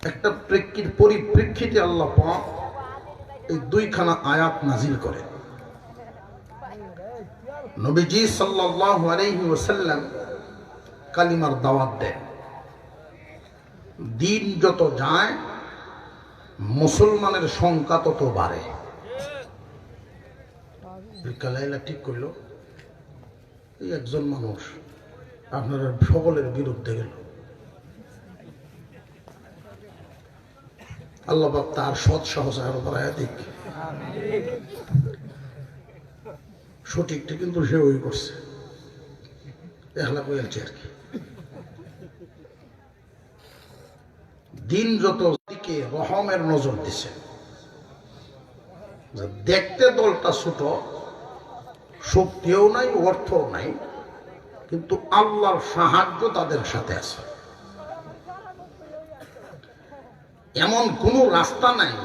একটা পরিপ্রেক্ষিতে আল্লাহ পাক এই দুইখানা আয়াত নাজিল করে। নবীজি সাল্লাল্লাহু আলাইহি ওয়াসাল্লাম কালিমার দাওয়াত দেন। দিন যত যায় মুসলমানের সংখ্যা তত বাড়ে। কালাইলা ঠিক করল, এই একজন মানুষ আপনারা সকলের বিরুদ্ধে গেল। আল্লাহ পাক তার সৎ সাহস আরো বাড়ায় দিক। সঠিকটা কিন্তু সে ওই করছে, একলা কইছে আর কি। দিন যত দিকে রহমের নজর দিছে, দেখতে দলটা ছোট, শক্তিও নাই, অর্থও নাই, কিন্তু আল্লাহর সাহায্য তাদের সাথে আছে। এমন কোন রাস্তা নাই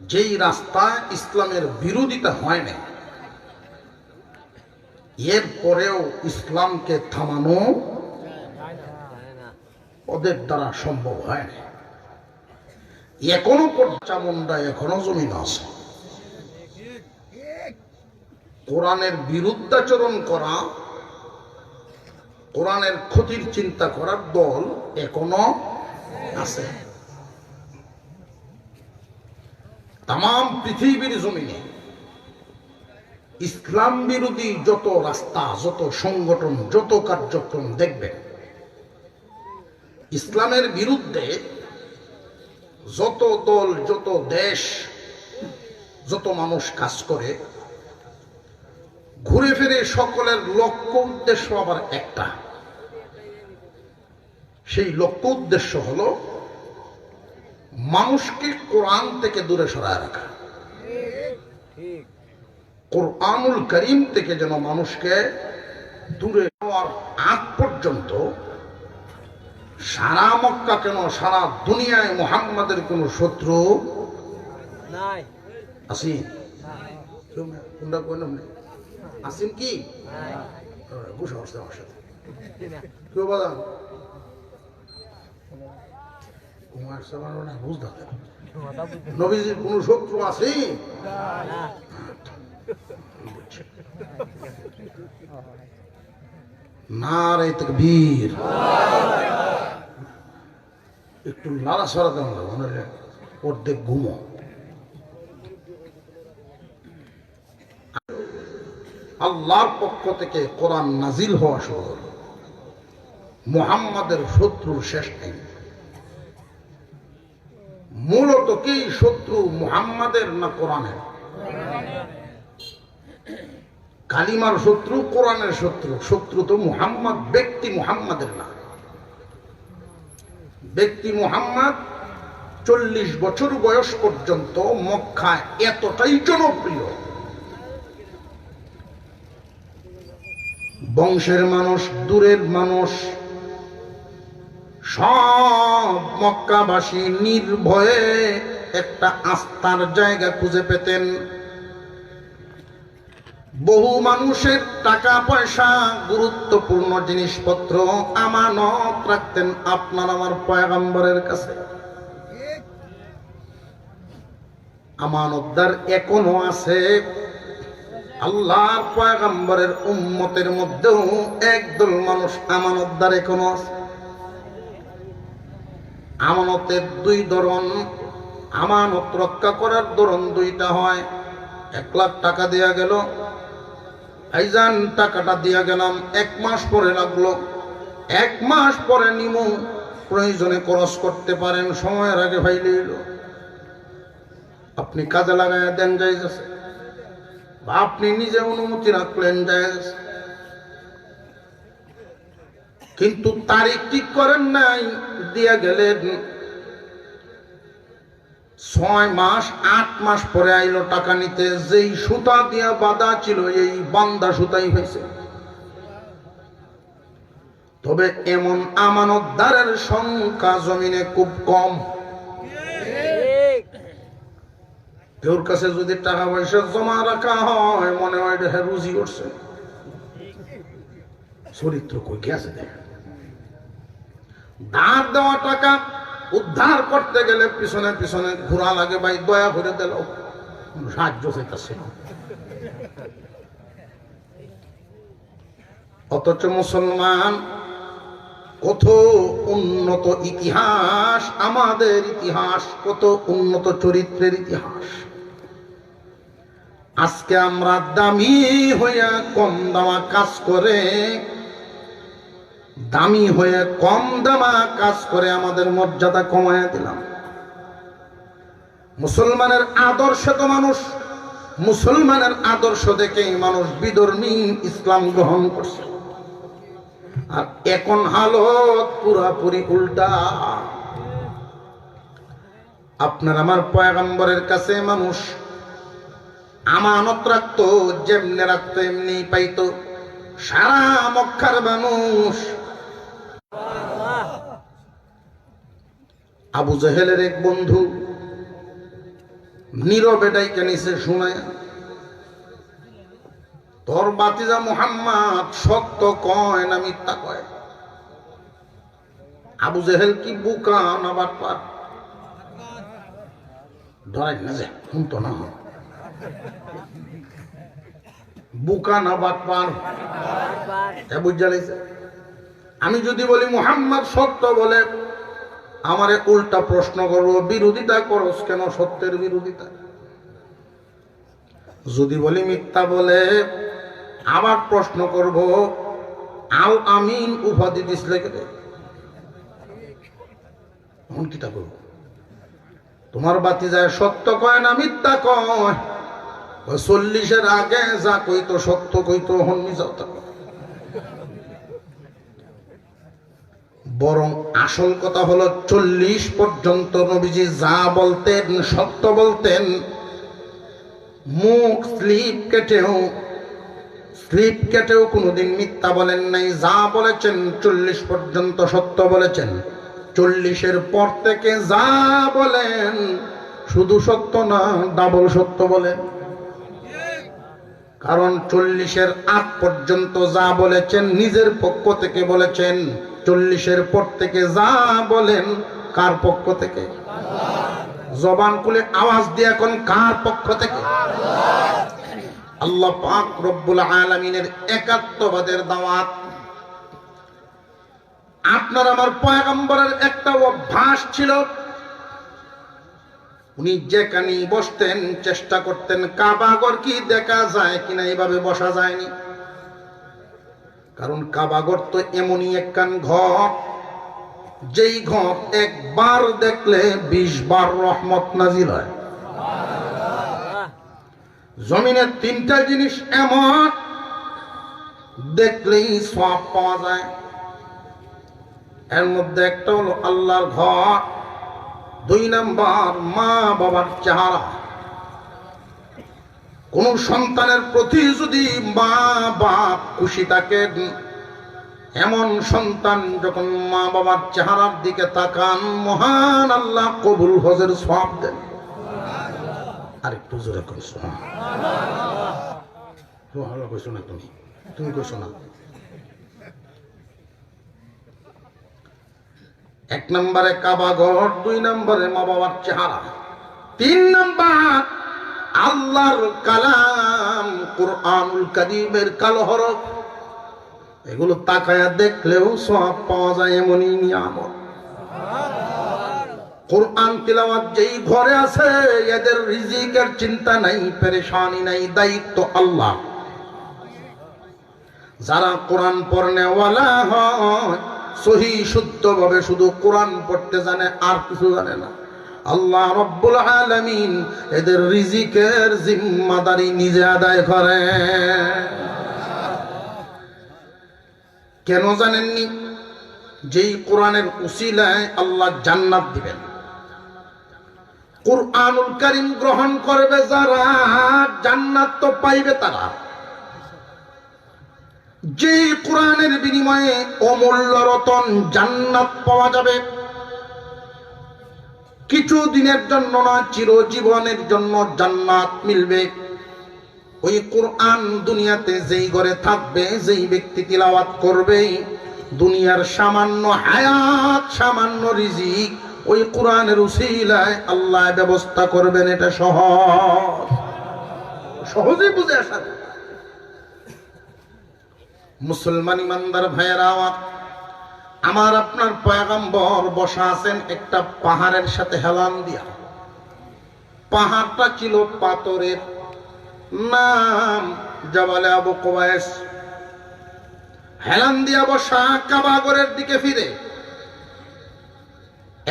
যেই রাস্তা ইসলামের বিরোধিতা হয় নাই, এরপরেও ইসলামকে থামানো ওদের দ্বারা সম্ভব হয় না। এখনো চামুন্ডা এখনো জমিন আছে। কোরআনের বিরুদ্ধাচরণ করা, কোরআনের ক্ষতির চিন্তা করার দল এখনো আছে। তাম পৃথিবীর জমিনে ইসলাম বিরোধী যত রাস্তা, যত সংগঠন, যত কার্যক্রম দেখবেন, ইসলামের বিরুদ্ধে যত দল, যত দেশ, যত মানুষ কাজ করে, ঘুরে ফিরে সকলের লক্ষ্য উদ্দেশ্য আবার একটা। সেই লক্ষ্য উদ্দেশ্য হলো মানুষকে কোরআন থেকে দূরে সরায় রাখা। কোরআনুল কারীম থেকে যেন মানুষকে দূরে হওয়ার আগ পর্যন্ত সারা মক্কা কেন সারা দুনিয়ায় মুহাম্মাদের কোন শত্রু নাই। আসি কোনটা কোন আসিম কি বুঝা হচ্ছে আমার সাথে কেউ বলা কুমার সামান না বুঝতে নবীজির কোন শত্রু আছে নারে তাকবীর। একটু লালা সরাতে হবে, অর্ধেক ঘুমো। আল্লাহর পক্ষ থেকে কোরআন নাজিল হওয়া শুরু হল। মুহাম্মাদের শত্রুর শেষ নেই। মূলত কি শত্রু মুহাম্মাদের না কোরআনের? কালিমার শত্রু, কোরআনের শত্রু। শত্রু তো মুহাম্মদ, ব্যক্তি মুহাম্মাদের না। ব্যক্তি মুহাম্মদ 40 বছর বয়স পর্যন্ত মক্কায় এতটাই জনপ্রিয়, বংশের মানুষ, দূরের মানুষ সব মক্কাবাসী নির্ভয়ে একটা আস্থার জায়গা খুঁজে পেতেন। বহু মানুষের টাকা পয়সা, গুরুত্বপূর্ণ জিনিসপত্র আমানত রাখতেন আপনার আমার পয়গম্বরের কাছে। আমানতদার এখনো আছে। আল্লাহর পয়গম্বরের উম্মতের মধ্যেও একদল মানুষ আমানতদার এখনো আছে। আমানতের দুই ধরন, আমানত রক্ষা করার ধরন দুইটা হয়। 1 লাখ টাকা দেয়া গেল, ভাইজান টাকাটা দিয়া গেলাম, 1 মাস পরে লাগলো, 1 মাস পরে নিমু, প্রয়োজনে খরচ করতে পারেন, সময়ের আগে ভাইলে এলো, আপনি কাজে লাগাইয়া দেন, জায়েজ আছে। বা আপনি নিজে অনুমতি রাখলেন, জায়েজ আছে। কিন্তু তারিখ ঠিক করেন নাই, দিয়া গেলেন, 6 মাস 8 মাস পরে আইলো টাকা নিতে। যেই সুতা দিয়া বাঁধা ছিল এই বান্দা সুতাই হয়েছে। তবে এমন আমানতদারের সংখ্যা জমিনে খুব কম। কেউর কাছে যদি টাকা পয়সা জমা রাখা হয়, মনে হয় এটা রুজি করছে, চরিত্র কই গেছে। ধার দেওয়া টাকা উদ্ধার করতে গেলে পিছনে পিছনে ঘোরা লাগে, ভাই দয়া করে দিল, সাহায্য চাইতেছে। অথচ মুসলমান কত উন্নত ইতিহাস, আমাদের ইতিহাস কত উন্নত চরিত্রের ইতিহাস। আজকে আমরা দামি হইয়া কম দামা কাজ করে, দামি হয়ে কম দামা কাজ করে আমাদের মর্যাদা কমায়া দিলাম। মুসলমানের আদর্শ তো মানুষ, মুসলমানের আদর্শ দেখেই মানুষ বিধর্মী ইসলাম গ্রহণ করছে। আর এখন হালত পুরাপুরি উল্টা। আপনার আমার পয়গম্বরের কাছে মানুষ আমানত রাখতো, যেমনে রাখতো এমনি পাইতো। সারা মক্কার মানুষ আবু জেহেলের এক বন্ধু নীরবে ডাইকে নিছে শুনায়, তোর বাতিজা মুহাম্মদ সত্য কয় না মিথ্যা কয়? আবু জেহেল কি বুকা না বাটপার? ধরাই না যে শুনতো না, বুকা না বাটপার বুঝা লাইছে। আমি যদি বলি মুহাম্মদ সত্য বলে, আমারে উল্টা প্রশ্ন করবো, বিরোধিতা করস কেন? সত্যের বিরোধিতা। যদি বলি মিথ্যা বলে, আবার প্রশ্ন করব, আল আমিন উপাধি দিসলে কেটে কিতা করবো? তোমার বাতি যায় সত্য কয় না মিথ্যা কয়? 40-এর আগে যা কইতো সত্য কইতো, হন্নি যাও। বরং আসল কথা হলো 40 পর্যন্ত নবীজি যা বলতেন সত্য বলতেন। মুখ স্লিপ কেটেও কোনোদিন মিথ্যা বলেন নাই। যা বলেছেন 40 পর্যন্ত সত্য বলেছেন। 40-এর পর থেকে যা বলেন শুধু সত্য না, ডাবল সত্য বলেন। কারণ 40-এর আগ পর্যন্ত যা বলেছেন নিজের পক্ষ থেকে বলেছেন, 40-এর পর থেকে যা বলেন কার পক্ষ থেকে? জবান খুলে আওয়াজ দিয়ে এখন কার পক্ষ থেকে? আল্লাহ পাক রব্বুল আলামিনের একাত্মবাদের দাওয়াত। আপনার আমার পয়গম্বরের একটা অভ্যাস ছিল, উনি যেখানে বসতেন চেষ্টা করতেন কাবাঘর কি দেখা যায় কিনা। এইভাবে বসা যায়নি, কারণ কাবাঘর তো এমনই একখান ঘর, যেই ঘর একবার দেখলে 20 বার রহমত নাজিল হয়। জমিনের 3টা জিনিস এমন দেখলেই সওয়াব পাওয়া যায়। এর মধ্যে একটা হলো আল্লাহর ঘর, 2 নাম্বার মা বাবার চেহারা। কোন সন্তানের প্রতি যদি মা বাপ খুশি থাকেন, এমন সন্তান যখন মা বাবার চেহারার দিকে তাকান, মহান আল্লাহ কবুল হজের সওয়াব দেন। আর একটু জোরে কই সুবহানাল্লাহ। কইছো না তুমি কইছো না। 1 নম্বরে কাবাঘর, 2 নম্বরে মা বাবার চেহারা, 3 নম্বর আল্লাহর কালাম কুরআনুল কারীমের কালো হরফ। এগুলো তাকায়া দেখলেও সওয়াব পাওয়া যায়, এমনই নিয়ামত। কুরআন তিলাওয়াত যেই ঘরে আছে, এদের রিজিকের চিন্তা নাই, পেরেশানি নাই, দায়িত্ব আল্লাহ। যারা কোরআন পড়নেওয়ালা হয়, সহি শুদ্ধভাবে শুধু কোরআন পড়তে জানে, আর কিছু জানে না, আল্লাহ রব্বুল আলামিন এদের রিজিকের জিম্মাদারি নিজে আদায় করে। কেন জানেননি? যেই কোরআনের উসিলায় আল্লাহ জান্নাত দিবেন। কুরআনুল কারীম গ্রহণ করবে যারা, জান্নাত তো পাইবে তারা। যে কোরআনের বিনিময়ে অমূল্য রতন জান্নাত পাওয়া যাবে, কিছু দিনের জন্য না, চিরজীবনের জন্য জান্নাত মিলবে। ওই কোরআন দুনিয়াতে যেই ঘরে থাকবে, যেই ব্যক্তি তিলাওয়াত করবে, দুনিয়ার সামান্য হায়াত, সামান্য রিজিক ওই কোরআনের উসিলায় আল্লাহ ব্যবস্থা করবেন। এটা সহজেই বুঝে আসা। মুসলমান ইমানদার ভাইয়েরা, আমার আপনার পয়গম্বর বসা আছেন একটা পাহাড়ের সাথে হেলান দিয়া। পাহাড়টা ছিল পাথরের, নাম জাবালে আবু কুবাইস। হেলান দিয়া বসা, কাবাগরের দিকে ফিরে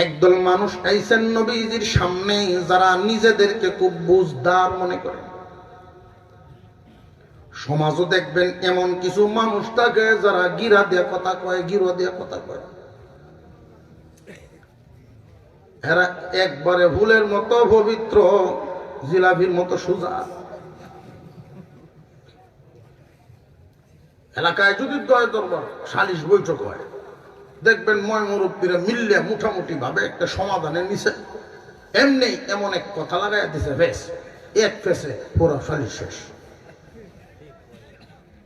একদল মানুষ আইছেন নবীজির সামনে, যারা নিজেদেরকে খুব বুঝদার মনে করে। সমাজও দেখবেন এমন কিছু মানুষ থাকে যারা গিরা দিয়ে কথা কয়, গিরো দিয়ে কথা কয়। এরা একবারে ফুলের মতো পবিত্র, জিলাপির মতো সোজা। এলাকায় যদি দয় দরবার সালিশ বৈঠক হয়, দেখবেন ময় মুরব্বীরা মিললে মোটামুটি ভাবে একটা সমাধানের নিচে এমনি এমন এক কথা লাগাই দিছে, ফেস এক ফেসে পুরো সালিশ শেষ।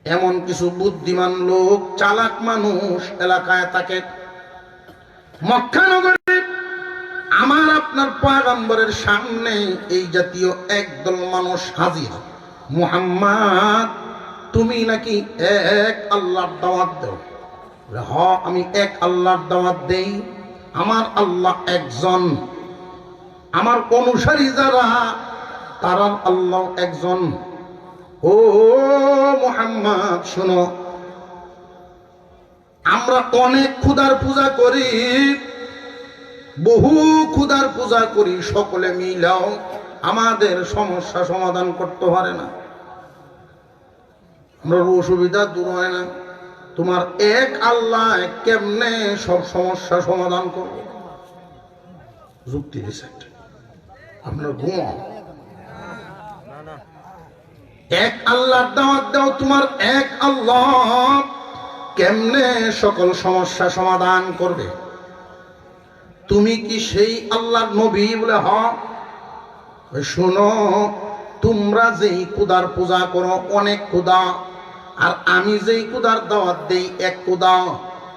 এমন কিছু বুদ্ধিমান লোক, চালাক মানুষ এলাকায় থাকে। মক্কা নগরে আমার আপনার পয়গম্বরের সামনে এই জাতীয় একদল মানুষ হাজির। মুহাম্মদ, তুমি নাকি এক আল্লাহর দাওয়াত দাও? হ, আমি এক আল্লাহর দাওয়াত দেই। আমার আল্লাহ একজন, আমার অনুসারী যারা তারা আল্লাহ একজন। ও মুহাম্মদ শোনো, আমরা অনেক খোদার পূজা করি, বহু খোদার পূজা করি, সকলে মিলাও আমাদের সমস্যা সমাধান করতে পারে না। আমরা অসুবিধা দূর হয় না। তোমার এক আল্লাহ কেমনে সব সমস্যা সমাধান করবে? যুক্তি দিছে আপনার ঘুমাও। এক আল্লাহর দাওয়াত দাও, তোমার এক আল্লাহ কেমনে সকল সমস্যা সমাধান করবে? তুমি কি সেই আল্লাহর নবী? বলে হ। শোনো, তোমরা যেই খোদার পূজা করো অনেক খোদা, আর আমি যেই খোদার দাওয়াত দেই এক খোদা।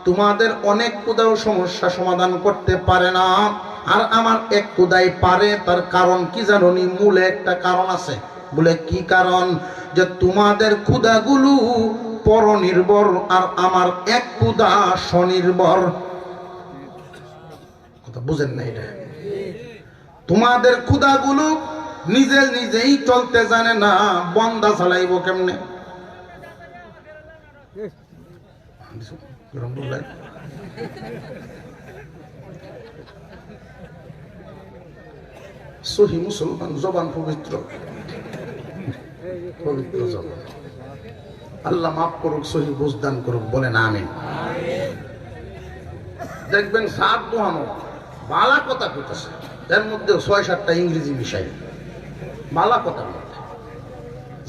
তোমাদের অনেক খোদাও সমস্যা সমাধান করতে পারে না, আর আমার এক খোদাই পারে। তার কারণ কি জানো নি? মূলে একটা কারণ আছে। বলে কি কারণ? যে তোমাদের খোদাগুলো পরনির্ভর, আর আমার এক খোদা স্বনির্ভর। কথা বুঝেন না? এটা তোমাদের খোদাগুলো নিজে নিজেই চলতে জানে না, বন্দা চালাইব কেমনে? সহি মুসলমান জবান পবিত্র, পবিত্র জবান। আল্লাহ মাফ করুক, সহি বুঝদান করুক, বলেন আমিন। দেখবেন সাত দোহানো বালা কথা কইতেছে, এর মধ্যে ৬-৭টা ইংরেজি বিষয় বালা কথার মধ্যে।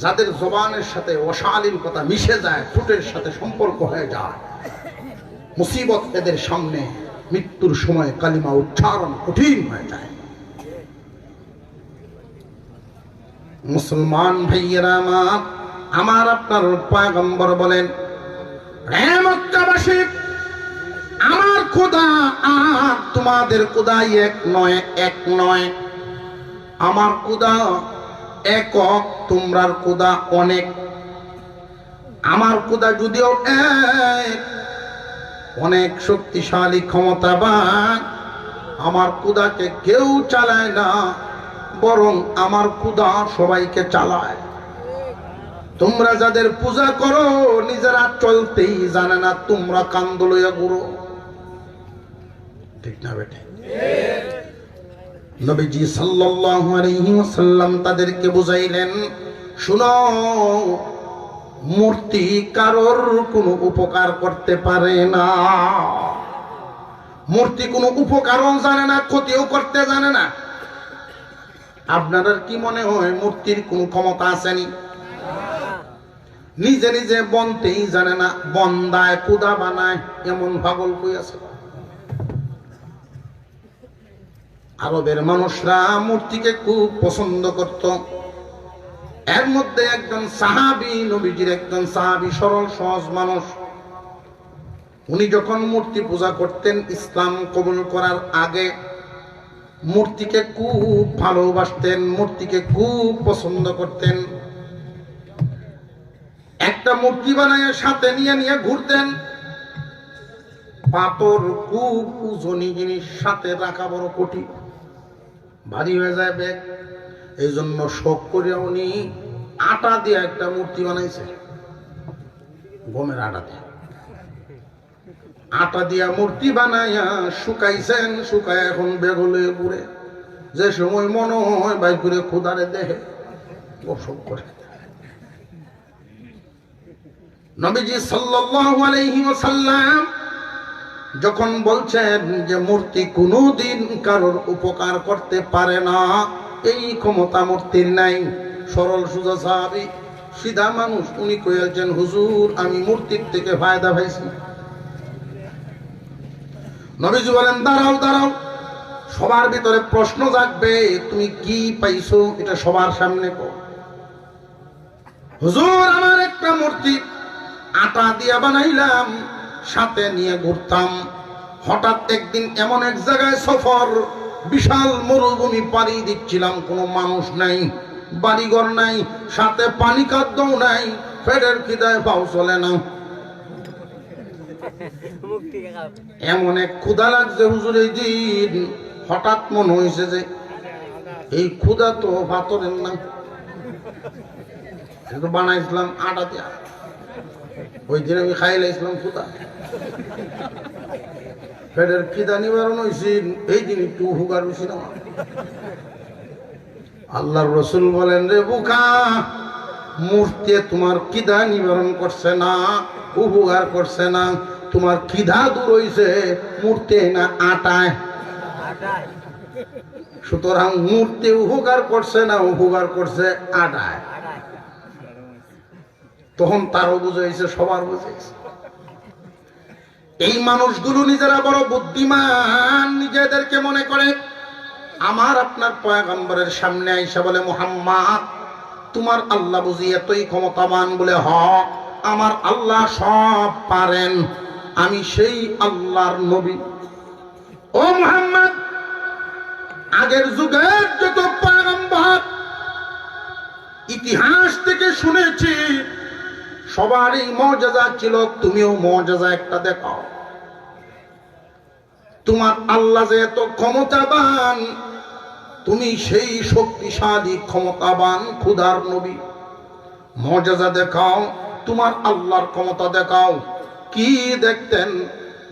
যাদের জবানের সাথে অশালীন কথা মিশে যায়, ঠোঁটের সাথে সম্পর্ক হয়ে যায়, মুসিবত এদের সামনে মৃত্যুর সময় কালিমা উচ্চারণ কঠিন হয়ে যায়। মুসলমান ভাইয়েরা আমার আপনার পয়গম্বর বলেন, হে মক্কাবাসী, আমার খোদা আর তোমাদের খোদা এক নয়, এক নয়। আমার খোদা একক, তোমরার খোদা অনেক। আমার খোদা যদিও এক, অনেক শক্তিশালী ক্ষমতাবান, আমার খোদাকে কেউ চালায় না, বরং আমার খোদা সবাইকে চালায়। তোমরা যাদের পূজা করো নিজেরা চলতেই জানে না, তোমরা কান্দ লইয়া ঘুরো। ঠিক না বেটে? নবীজি সাল্লাল্লাহু আলাইহি ওয়াসাল্লাম তাদেরকে বুঝাইলেন, শুনো, মূর্তি কারোর কোনো উপকার করতে পারে না। মূর্তি কোনো উপকারও জানে না, ক্ষতিও করতে জানে না। আপনার কি মনে হয় মূর্তির কোন ক্ষমতা আসেনি? নিজে নিজে বনতেই জানে না, বন্দায় কুদা বানায়, এমন পাগল কই আছে? আরবের মানুষরা মূর্তিকে খুব পছন্দ করত। এর মধ্যে একজন সাহাবী, নবীজির একজন সাহাবী, সরল সহজ মানুষ। উনি যখন মূর্তি পূজা করতেন ইসলাম কবুল করার আগে, মূর্তিকে খুব ভালোবাসতেন, মূর্তিকে খুব পছন্দ করতেন। একটা মূর্তি বানায় সাথে নিয়ে নিয়ে ঘুরতেন। পাথর খুব ওজনী জিনিস সাথে রাখা বড় কঠিন, ভারী হয়ে যায় ব্যাগ। এই জন্য শখ করে উনি আটা দিয়ে একটা মূর্তি বানাইছে, গমের আটা দিয়ে। আটা দিয়া মূর্তি বানাইয়া শুকাইছেন, শুকায় এখন বেগলে ঘুরে। যে সময় মনে হয় বাইক করে খুদারে দেহে গসব করে। নবীজি সাল্লাল্লাহু আলাইহি ওয়াসাল্লাম যখন বলছেন যে মূর্তি কোনোদিন কারোর উপকার করতে পারে না, এই ক্ষমতা মূর্তির নাই। সরল সোজা সাহাবী, সিধা মানুষ, উনি কইছেন হুজুর আমি মূর্তির থেকে ফায়দা পাইছি। নবীজি বলেন দাঁড়াও দাঁড়াও, সবার ভিতরে প্রশ্ন জাগবে, তুমি কি পাইছো এটা সবার সামনে কও। হুজুর আমার একটা মূর্তি আটা দিয়া বানাইলাম, সাথে নিয়ে ঘুরতাম। হঠাৎ একদিন এমন এক জায়গায় সফর, বিশাল মরুভূমি পাড়ি দিচ্ছিলাম, কোনো মানুষ নাই, বাড়িঘর নাই, সাথে পানি খাদ্যও নাই, পেটের খিদায় পাও চলে না। এমন এক ক্ষুধা লাগছে হুজুর এই দিন। হঠাৎ মনে হয়েছে যে এই ক্ষুধা তো ভাতরের না, বানাইছিলাম আটা দিয়া, ওই দিন আমি খাইলাইছিলাম ক্ষুধা, পেটের খিদা নিবারণ হয়েছি, এই দিন একটু উপকার হয়েছি না। আল্লাহর রাসূল বলেন রে বুকা, মূর্তি তোমার খিদা নিবারণ করছে না, উপকার করছে না, তোমার খিদা দূর হইছে মূর্তি না আটায়। সুতরাং মূর্তি উপকার করছে না, উপকার করছে আটায়। তখন তারও বুঝাইছে, সবার বুঝাইছে। এই মানুষগুলো নিজেরা বড় বুদ্ধিমান, নিজেদেরকে মনে করে। আমার আপনার পয়গম্বরের সামনে আইসা বলে মুহাম্মদ তোমার আল্লাহ বুঝি এতই ক্ষমতাবান? বলে হ, আমার আল্লাহ সব পারেন, আমি সেই আল্লাহর নবী। ও মুহাম্মদ, আগের যুগের যত পয়গম্বর ইতিহাস থেকে শুনেছি সবারই মুজিজা ছিল, তুমিও মুজিজা একটা দেখাও। তোমার আল্লাহ যে এত ক্ষমতাবান, তুমি সেই শক্তিশালী ক্ষমতাবান খুদার নবী, মুজিজা দেখাও, তোমার আল্লাহর ক্ষমতা দেখাও। কি দেখতেন?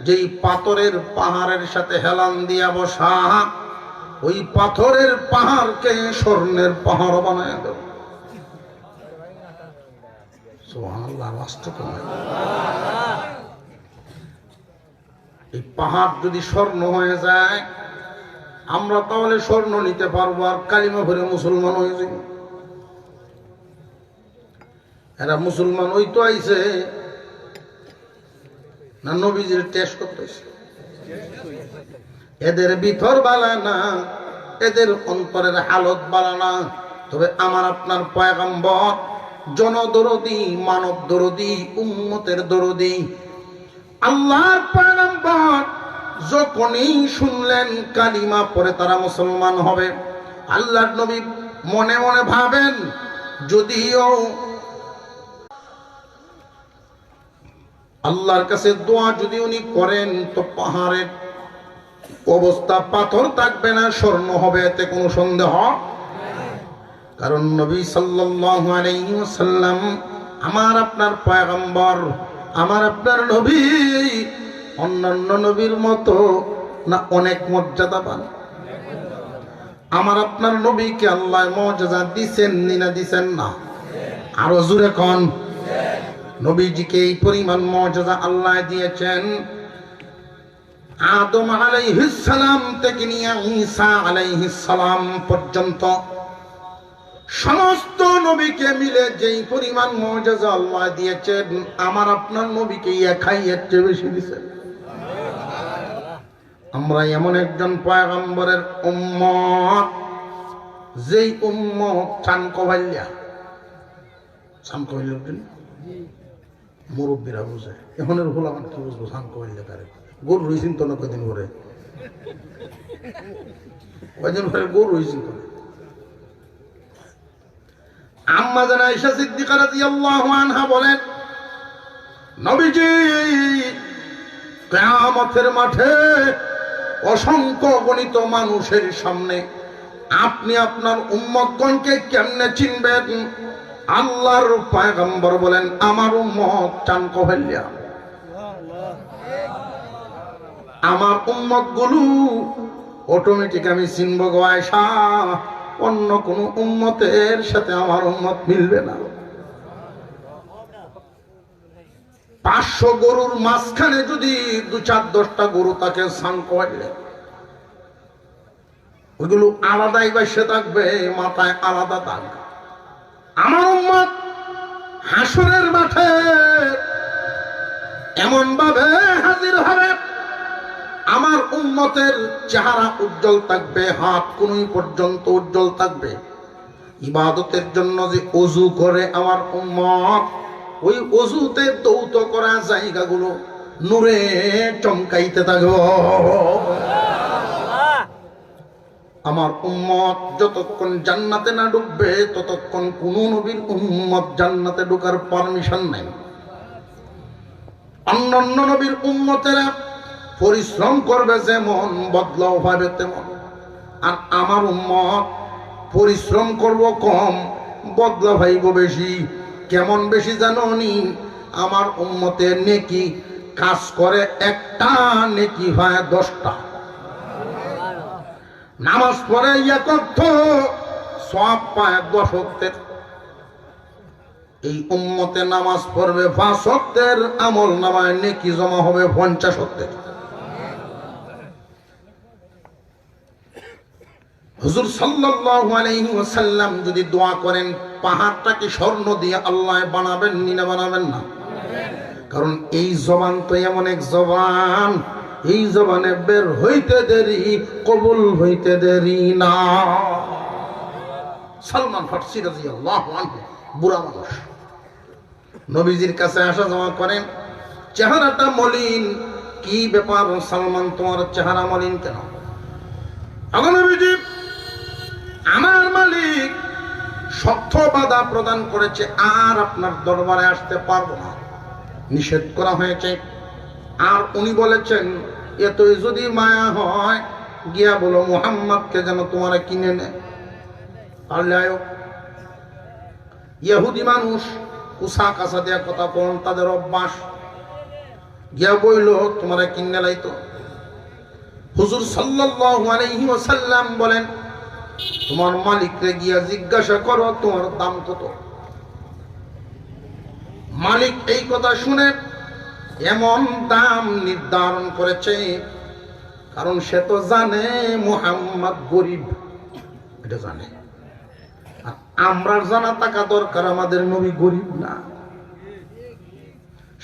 যেই পাথরের পাহাড়ের সাথে হেলান দিয়া বসা, ওই পাথরের পাহাড়কে স্বর্ণের পাহাড় বানায় দেব। সুবহানাল্লাহ, বাস্তব। এই পাহাড় যদি স্বর্ণ হয়ে যায়, আমরা তাহলে স্বর্ণ নিতে পারবো আর কালিমা ভরে মুসলমান হয়ে যাবে। এরা মুসলমান ওই তো আইছে না নবীজির টেস্ট করতেছে। এদের ভিতর বালা না, এদের অন্তরের হালত বালা না। তবে আমার আপনার পয়গম্বর জনদরদি, মানব দরদি, উম্মতের দরদি। আল্লাহর পয়গম্বর যখনই শুনলেন কালিমা পরে তারা মুসলমান হবে, আল্লাহর নবী মনে মনে ভাবেন যদিও আল্লাহর কাছে দোয়া যদি উনি করেন তো পাহাড়ের অবস্থা পাথর থাকবে না, স্বর্ণ হবে, এতে কোনো সন্দেহ। কারণ নবী সাল্লাল্লাহু আলাইহি ওয়াসাল্লাম আমার আপনার পয়গম্বর, আমার আপনার নবী অন্যান্য নবীর মতো না অনেক মর্যাদাবান। আমার আপনার নবীকে আল্লাহ মুজিজা দিবেন না দিবেন না? আরো জোরে কোন। নবীজিকে এই পরিমাণ মুজিজা আল্লাহ দিয়েছেন, আদম আলাইহিস সালাম থেকে নিয়ে ঈসা আলাইহিস সালাম পর্যন্ত সমস্ত নবীকে মিলে যেই পরিমাণ মুজিজা আল্লাহ দিয়েছেন, আমার আপনার নবীকে একাই এর চেয়ে বেশি দিয়েছেন। আমরা এমন একজন পয়গম্বরের উম্মত, যেই উম্মত চানকোভাল্যা, চানকোভাল্যা মুরব্বীরা বুঝে, এখনের ভোলামান কি বুঝবো চানকোভাল্যা কারে? গরু রয়েছেন তো না কদিন করে কয়দিন পরে গরু হয়েছিল। আম্মা জান আয়েশা সিদ্দিকা রাদিয়াল্লাহু আনহা বলেন, নবীজি কিয়ামতের মাঠে অসংখ্য গণিত মানুষের সামনে আপনি আপনার উম্মতগণকে কেমনে চিনবেন? আল্লাহর পয়গম্বর বলেন, আমার উম্মত চান কহলিয়া, আমার উম্মত গুলো অটোমেটিক আমি চিনব গো আয়েশা, অন্য কোন উম্মতের সাথে আমার উম্মত মিলবে না। 500 গরুর মাঝখানে যদি 2-4-10টা গরু তাকে স্নান করলে ওইগুলো আলাদাই বাইসে থাকবে, মাথায় আলাদা থাকবে। আমার উম্মত হাসরের মাঠে এমন ভাবে হাজির হবে, আমার উম্মতের চেহারা উজ্জ্বল থাকবে, হাত কুনুই পর্যন্ত উজ্জ্বল থাকবে। ইবাদতের জন্য যে ওযু করে আমার উম্মত, ওই ওযুতে দৌত করা জায়গাগুলো নূরে চমকাইতে থাকবে। আমার উম্মত যতক্ষণ জান্নাতে না ঢুকবে ততক্ষণ কোন নবীর উম্মত জান্নাতে ঢোকার পারমিশন নাই। অন্যান্য নবীর উম্মতেরা পরিশ্রম করবে যেমন, বদলাও পাবে তেমন। আর আমার উম্মত পরিশ্রম করব কম, বদলা পাইব বেশি। কেমন বেশি জানো নি? আমার উম্মতের নেকি কাজ করে একটা, নেকি হয় 10টা। নামাজ পড়ে 1 ওয়াক্ত, সওয়াব পায় 10 ওয়াক্তের। এই উম্মতে নামাজ পড়বে 5 ওয়াক্তের, আমল নামায় নেকি জমা হবে 50 ওয়াক্তের। হুজুর সাল্লাল্লাহু আলাইহি ওয়াসাল্লাম যদি দোয়া করেন, পাহাড়টাকে স্বর্ণ দিয়ে আল্লাহ বানাবেন না বানাবেন না? কারণ এই জবান তো এমন এক জবান, এই জবানে বের হইতে দেরি, কবুল হইতে দেরি না। সালমান ফারসি রাদিয়াল্লাহু আনহু বুড়া মানুষ, নবীজির কাছে আসা যাওয়া করেন। চেহারাটা মলিন। কি ব্যাপার সালমান, তোমার চেহারা মলিন কেন? আগো নবীজি, আমার মালিক শক্ত বাধা প্রদান করেছে, আর আপনার দরবারে আসতে পারবো না, নিষেধ করা হয়েছে। আর উনি বলেছেন, এতই যদি মায়া হয় গিয়া বলো মুহাম্মদকে যেন তোমার কিনে নেয়। তাহলে ইহুদি মানুষ কুসা কাসা দেয়া কথা কোন তাদের অভ্যাস। গিয়া বইল তোমার কিনে লাইতো। হুজুর সাল্লাল্লাহু আলাইহি ওয়াসাল্লাম বলেন, তোমার মালিককে গিয়া জিজ্ঞাসা করো তোমার দাম কত। মালিক এই কথা শুনে এমন দাম নির্ধারণ করেছে, কারণ সে তো জানে মুহাম্মদ গরিব, এটা জানে। আর আমরা জানা টাকা দরকার, আমাদের নবী গরিব না।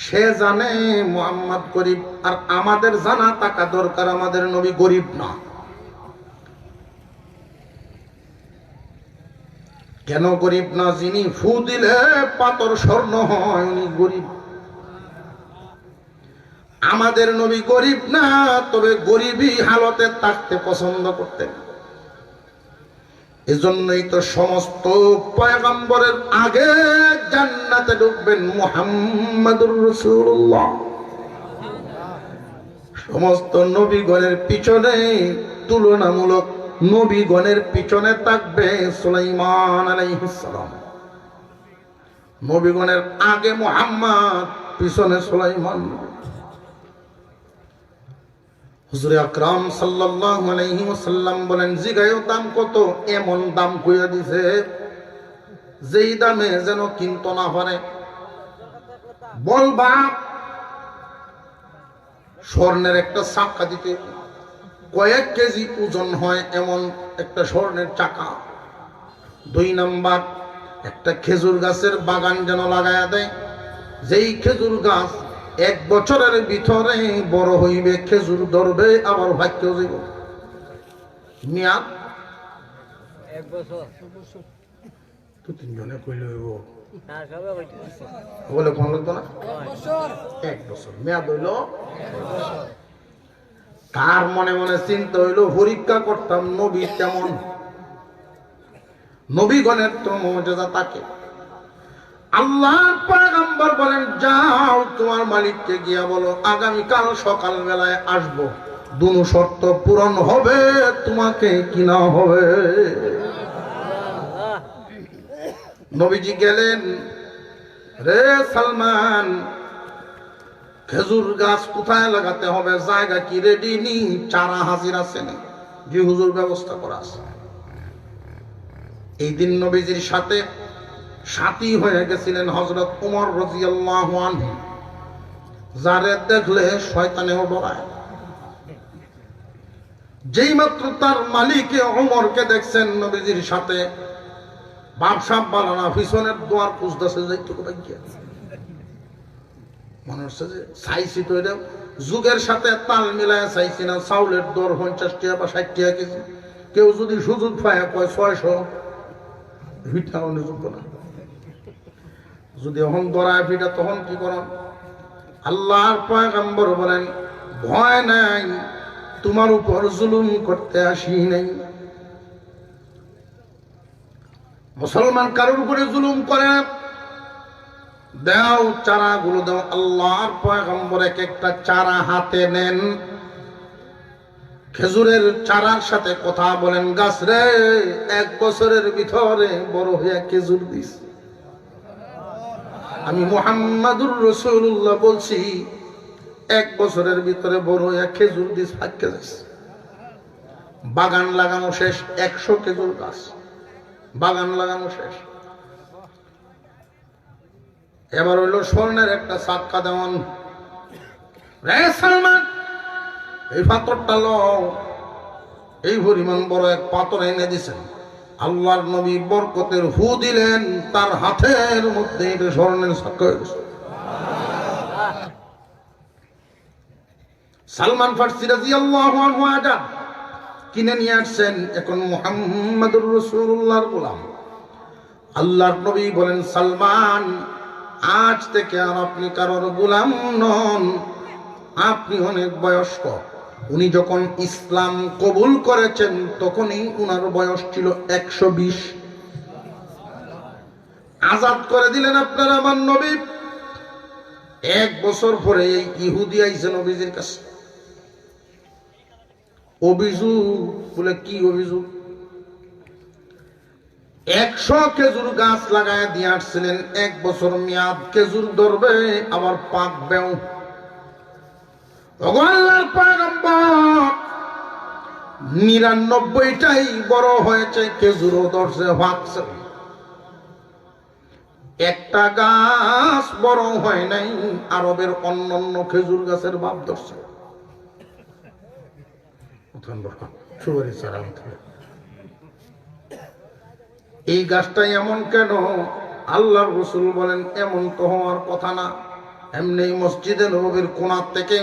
সে জানে মুহাম্মদ গরিব, আর আমাদের জানা টাকা দরকার, আমাদের নবী গরিব না। কেন গরিব না? যিনি ফু দিলে পাথর স্বর্ণ হয়, উনি গরিব। আমাদের নবী গরিব না, তবে গরিবই হালতে থাকতে পছন্দ করতেন। এজন্যই তো সমস্ত পয়গম্বরের আগে জান্নাতে ঢুকবেন মুহাম্মাদুর রাসূলুল্লাহ। সমস্ত নবীগণের পিছনে তুলনামূলক নবীগণের পিছনে থাকবে সুলাইমান আলাইহিস সালাম। নবীগণের আগে মুহাম্মদ, পিছনে সুলাইমান। হুজুর আকরাম সাল্লাল্লাহু আলাইহি ওয়াসাল্লাম বলেন, জিগায়ও দাম কত? এমন দাম কইয়া দিছে যেই দামে যেন কিনতো না পারে। বলবা স্বর্ণের একটা চাকা দিতে কয়েক কেজি ওজন হয় এমন একটা স্বর্ণের চাকা। 2 নাম্বার, একটা খেজুর গাছের বাগান যেন লাগায়া দেয়, যেই খেজুর গাছ 1 বছরের ভিতরে বড় হইবে, খেজুর ধরবে, আবার ভাগ্য যাইব। মেয়াদ 1 বছর। তো 3 জনে কইলে হইব, না সবাই কইতে বলে কোন লাগতো না? 1 বছর। 1 বছর মেয়াদ হইল। কার মনে মনে চিন্তা হইল পরীক্ষা করতাম নবী কেমন, নবীগণের তো মর্যাদা থাকে। আল্লাহর পয়গম্বর বলেন, যাও তোমার মালিককে গিয়া বলো আগামীকাল সকাল বেলায় আসবো, দুটো শর্ত পূরণ হবে, তোমাকে কিনা হবে। নবীজি গেলেন, রে সালমান, খেজুর গাছ কোথায় লাগাতে হবে, জায়গা কি রেডি নি, চারা হাজির আছে নি? জি হুজুর, ব্যবস্থা করা আছে। এই দিন নবীজির সাথে সাথী হয়ে গেছিলেন হযরত ওমর রাদিয়াল্লাহু আনহু, যারে দেখলে শয়তানেও ডরায়। যেই মাত্র তার মালিকে ওমরকে দেখছেন নবীজির সাথে, বাপসাপ বালানা পিছনের দোয়ার খুঁজতেছে, যাইটুকু ভাগ্য মনে হচ্ছে যে চাইছি তো, এটা যুগের সাথে তাল মিলায় চাইছি না। চাউলের দর 50 টাকা বা 60 টাকা কেজি, কেউ যদি সুযোগ পায় কয় 600, ভিটা অনুযোগ্য না। যদি এখন দরায় ভিটা তখন কি করেন? আল্লাহর পয়গম্বর বলেন, ভয় নাই, তোমার উপর জুলুম করতে আসি নাই। মুসলমান কারোর উপরে জুলুম করে, দাও চারা গুলো দাও। আল্লাহর পয়গম্বর এক একটা চারা হাতে নেন, খেজুরের চারার সাথে কথা বলেন, গাছ রে 1 বছরের ভিতরে বড় হয়ে খেজুর দিস। আমি মুহাম্মাদুর রাসূলুল্লাহ বলছি, 1 বছরের ভিতরে বড় হয়ে খেজুর দিস, ভাগ্যে যাস। বাগান লাগানো শেষ, 100 খেজুর গাছ বাগান লাগানো শেষ। এবার হইল স্বর্ণের একটা চাক্কা দেওয়ান, রে সালমান এই পাথরটা লও। এই পরিমাণ বড় এক পাথর এনে দিছেন। আল্লাহর নবী বরকতের হু দিলেন, তার হাতের মধ্যে এটা স্বর্ণের চাক্কা হয়ে গেছে। সালমান ফারসি রাদিয়াল্লাহু আনহু আজাদ কিনে নিয়ে আসছেন, এখন মুহাম্মাদুর রাসূলুল্লাহর গোলাম। আল্লাহর নবী বলেন, সালমান, আজ থেকে আর আপনি কারোর গোলাম নন, আপনি অনেক বয়স্ক। উনি যখন ইসলাম কবুল করেছেন তখনই উনার বয়স ছিল 120। আজাদ করে দিলেন আপনার আমার নবী। 1 বছর পরে এই ইহুদি আইছে নবীজির কাছে। অভিযোগ বলে, কি অভিযোগ? 100 খেজুর গাছ লাগায় দিয়ে আসছিলেন, 1 বছর মেয়াদ, খেজুর ধরবে আবার পাকবেও। আল্লাহর পয়গম্বর 99টাই বড় হয়েছে, খেজুরও ধরছে, পাকছে। একটা গাছ বড় হয় নাই, আরবের অন্যান্য খেজুর গাছের বাপ ধরছে। এই গাছটা এমন কেন? আল্লাহর রাসূল বলেন, এমন তো হওয়ার কথা না। এমনি মসজিদে নববীর কোণার থেকে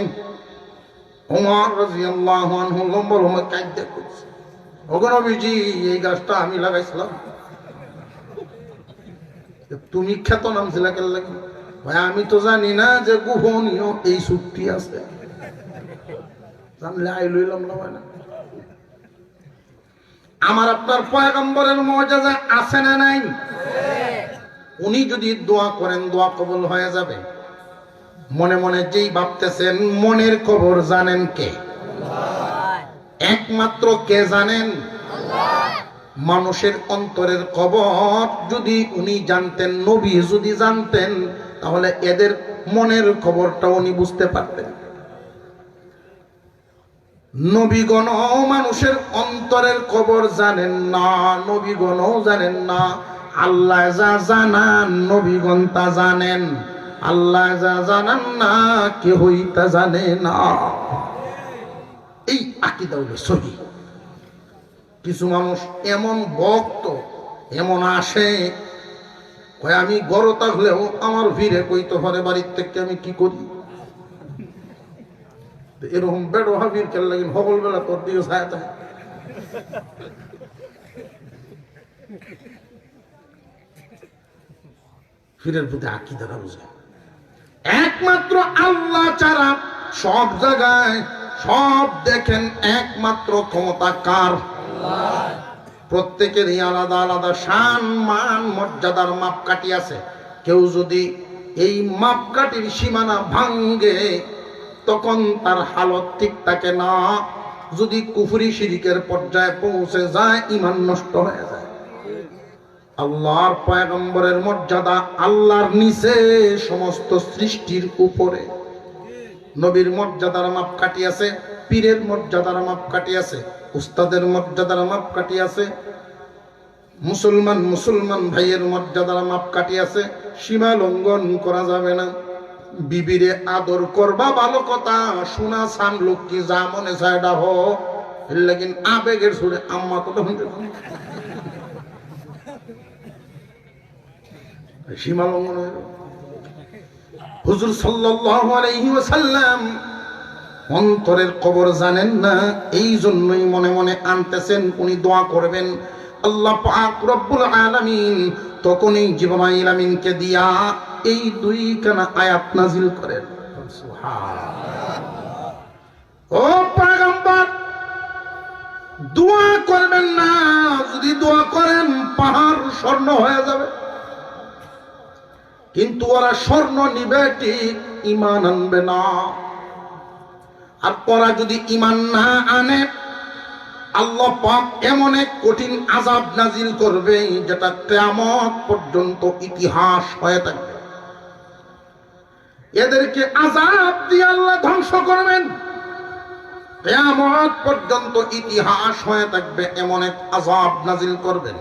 ওমর রাদিয়াল্লাহু আনহু লম্বা লম্বা কাঁদতে করছে, ওগো নবীজি, এই গাছটা আমি লাগাইছিলাম। তুমি খ্যাত নাম ছিল কেন লাগে? ভাই, আমি তো জানি না যে গোপনীয় এই চুক্তি আছে, জানলে আই লইলাম না। হয় না, আমার আপনার পয়গম্বরের মর্যাদা আছে না নাই? উনি যদি দোয়া করেন, দোয়া কবুল হয়ে যাবে। মনে মনে যেই ভাবতেছেন, মনের খবর জানেন কে? একমাত্র কে জানেন? মানুষের অন্তরের খবর যদি উনি জানতেন, নবী যদি জানতেন, তাহলে এদের মনের খবরটা উনি বুঝতে পারতেন। নবীগণ মানুষের অন্তরের খবর জানেন না, নবীগণও জানেন না। আল্লাহ যা জানান নবীগণ তা জানেন, আল্লাহ যা জানান না কেহই তা জানে না। এই আকীদা হলো সহি। কিছু মানুষ এমন ভক্ত, এমন আসে, কয় আমি গড় থাকলেও আমার ভিড়ে কইতে পারে বাড়ির থেকে আমি কি করি। এরকম বেড়ো হাবির খেল লাগিন সকল বেলা তোর দিকে ছায়া থাকে। ফিরের প্রতি আকীদাটা বুঝে। একমাত্র আল্লাহ ছাড়া সব জায়গায় সব দেখেন, একমাত্র ক্ষমতা কার? প্রত্যেকেরই আলাদা আলাদা শান, মান, মর্যাদার মাপকাঠি আছে। কেউ যদি এই মাপকাঠির সীমানা ভাঙ্গে তখন তার হালত ঠিক থাকে না। যদি কুফরি শিরিকের পর্যায়ে পৌঁছে যায়, ঈমান নষ্ট হয়ে যায়। আল্লাহর পয়গম্বরের মর্যাদা আল্লাহর নিচে, সমস্ত সৃষ্টির উপরে। নবীর মর্যাদার মাপকাঠি আছে, পীরের মর্যাদার মাপকাঠি আছে, উস্তাদের মর্যাদার মাপকাঠি আছে, মুসলমান ভাইয়ের মর্যাদার মাপকাঠি আছে। সীমা লঙ্ঘন করা যাবে না। বিবিরে আদর করবা, ভালো কথা, শোনা সান লক্ষ্মী, যা মনে চায় ডাহ, লেকিন আবেগের সুরে আম্মা কথা শুনতে সীমা লঙ্ঘন হয়ে গেল। হুজুর সাল্লাল্লাহু আলাইহি ওয়াসাল্লাম অন্তরের কবর জানেন না, এই জন্যই মনে মনে আনতেছেন। উনি দোয়া করবেন, আল্লাহ পাক রব্বুল আলামিন তখনই জিবরাইল আমিনকে দিয়া এই দুইখানা আয়াত নাজিল করেন। সুবহানাল্লাহ। ও পয়গম্বর, দোয়া করবেন না। যদি দোয়া করেন পাহাড় স্বর্ণ হয়ে যাবে, কিন্তু ওরা স্বর্ণ নিবে ঠিক, ঈমান আনবে না। আর ওরা যদি ঈমান না আনে, আল্লাহ পাক এমন এক কঠিন আযাব নাজিল করবে যেটা কিয়ামত পর্যন্ত ইতিহাস হয়ে থাকবে। এদেরকে আযাব দিয়ে আল্লাহ ধ্বংস করবেন, কিয়ামত পর্যন্ত ইতিহাস হয়ে থাকবে, এমন এক আযাব নাজিল করবেন।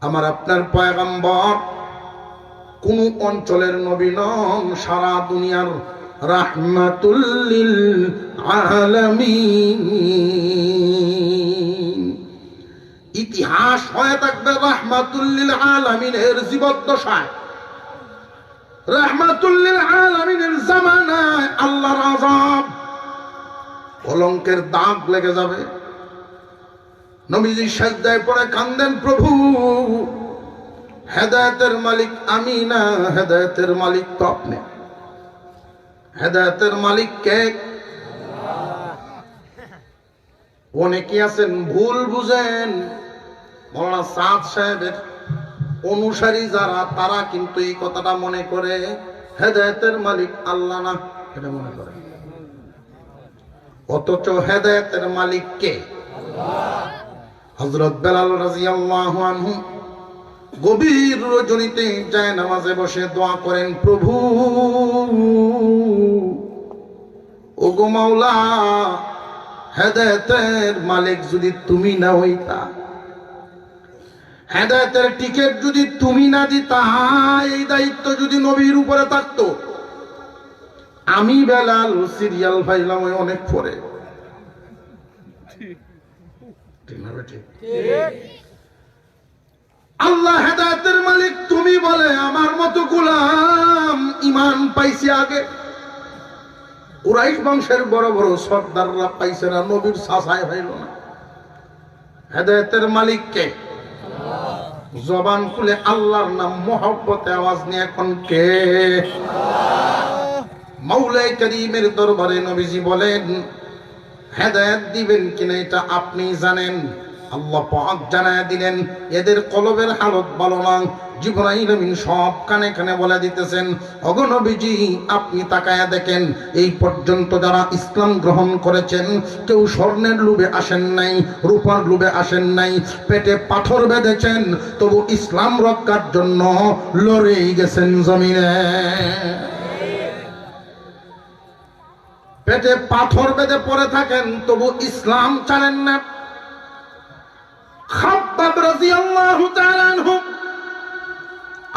আমার আপনার পয়গম্বর কোন অঞ্চলের নবী নন, সারা দুনিয়ার রাহমাতুল লিল আলামিন। ইতিহাস হয়ে থাকবে রাহমাতুল লিল আলামিনের জীবদ্দশায়, রাহমাতুল লিল আলামিনের জামানায় আল্লাহর আযাব, কলঙ্কের দাগ লেগে যাবে। নবীজি সাজদায় পড়ে কান্দেন, প্রভু হেদায়েতের মালিক আমি না, হেদায়েতের মালিক তো আপনি। হেদায়েতের মালিক কে? অনেকে আছেন ভুল বুঝেন। মৌলানা সাদ সাহেবের অনুসারী যারা, তারা কিন্তু এই কথাটা মনে করে হেদায়েতের মালিক আল্লাহ না, এটা মনে করে। অথচ হেদায়েতের মালিক কে? হযরত বেলাল রাদিয়াল্লাহু আনহু গভীর রজনীতে যায় নামাজে বসে দোয়া করেন, প্রভু ওগো মাওলা, হেদায়েতের মালিক যদি তুমি না হইতা, হেদায়েতের টিকেট যদি তুমি না দিতা, এই দায়িত্ব যদি নবীর উপরে থাকতো, আমি বেলাল সিরিয়াল পাইলাম অনেক পরে। ঠিক না বেটি? আল্লাহ হেদায়েতের মালিক তুমি বলে আমার মতো গোলাম ঈমান পাইছে আগে। কুরাইশ বংশের বড় বড় সর্দাররা পাইছে না, নবীর চাচাই হইল না। হেদায়েতের মালিক কে? জবান খুলে আল্লাহর নাম মহব্বতে আওয়াজ নিয়ে এখন কে? মাওলাই করিমের দরবারে নবীজি বলেন, হেদায়েত দিবেন কিনা এটা আপনি জানেন। আল্লাহ পাক জানায় দিলেন, এদের কলবের হালত ভালো না। জিবরাইল আমিন সব কানে কানে বলে দিতেছেন, ওগো নবীজি আপনি তাকায়া দেখেন, এই পর্যন্ত যারা ইসলাম গ্রহণ করেছেন, কেউ স্বর্ণের লোভে আসেন নাই, রূপার লোভে আসেন নাই, পেটে পাথর বেঁধেছেন, তবু ইসলাম রক্ষার জন্য লড়েই গেছেন জমিনে। পেটে পাথর বেঁধে পড়ে থাকেন, তবু ইসলাম ছাড়েন না। খাব্বাব রাদিয়াল্লাহু তাআলা আনহু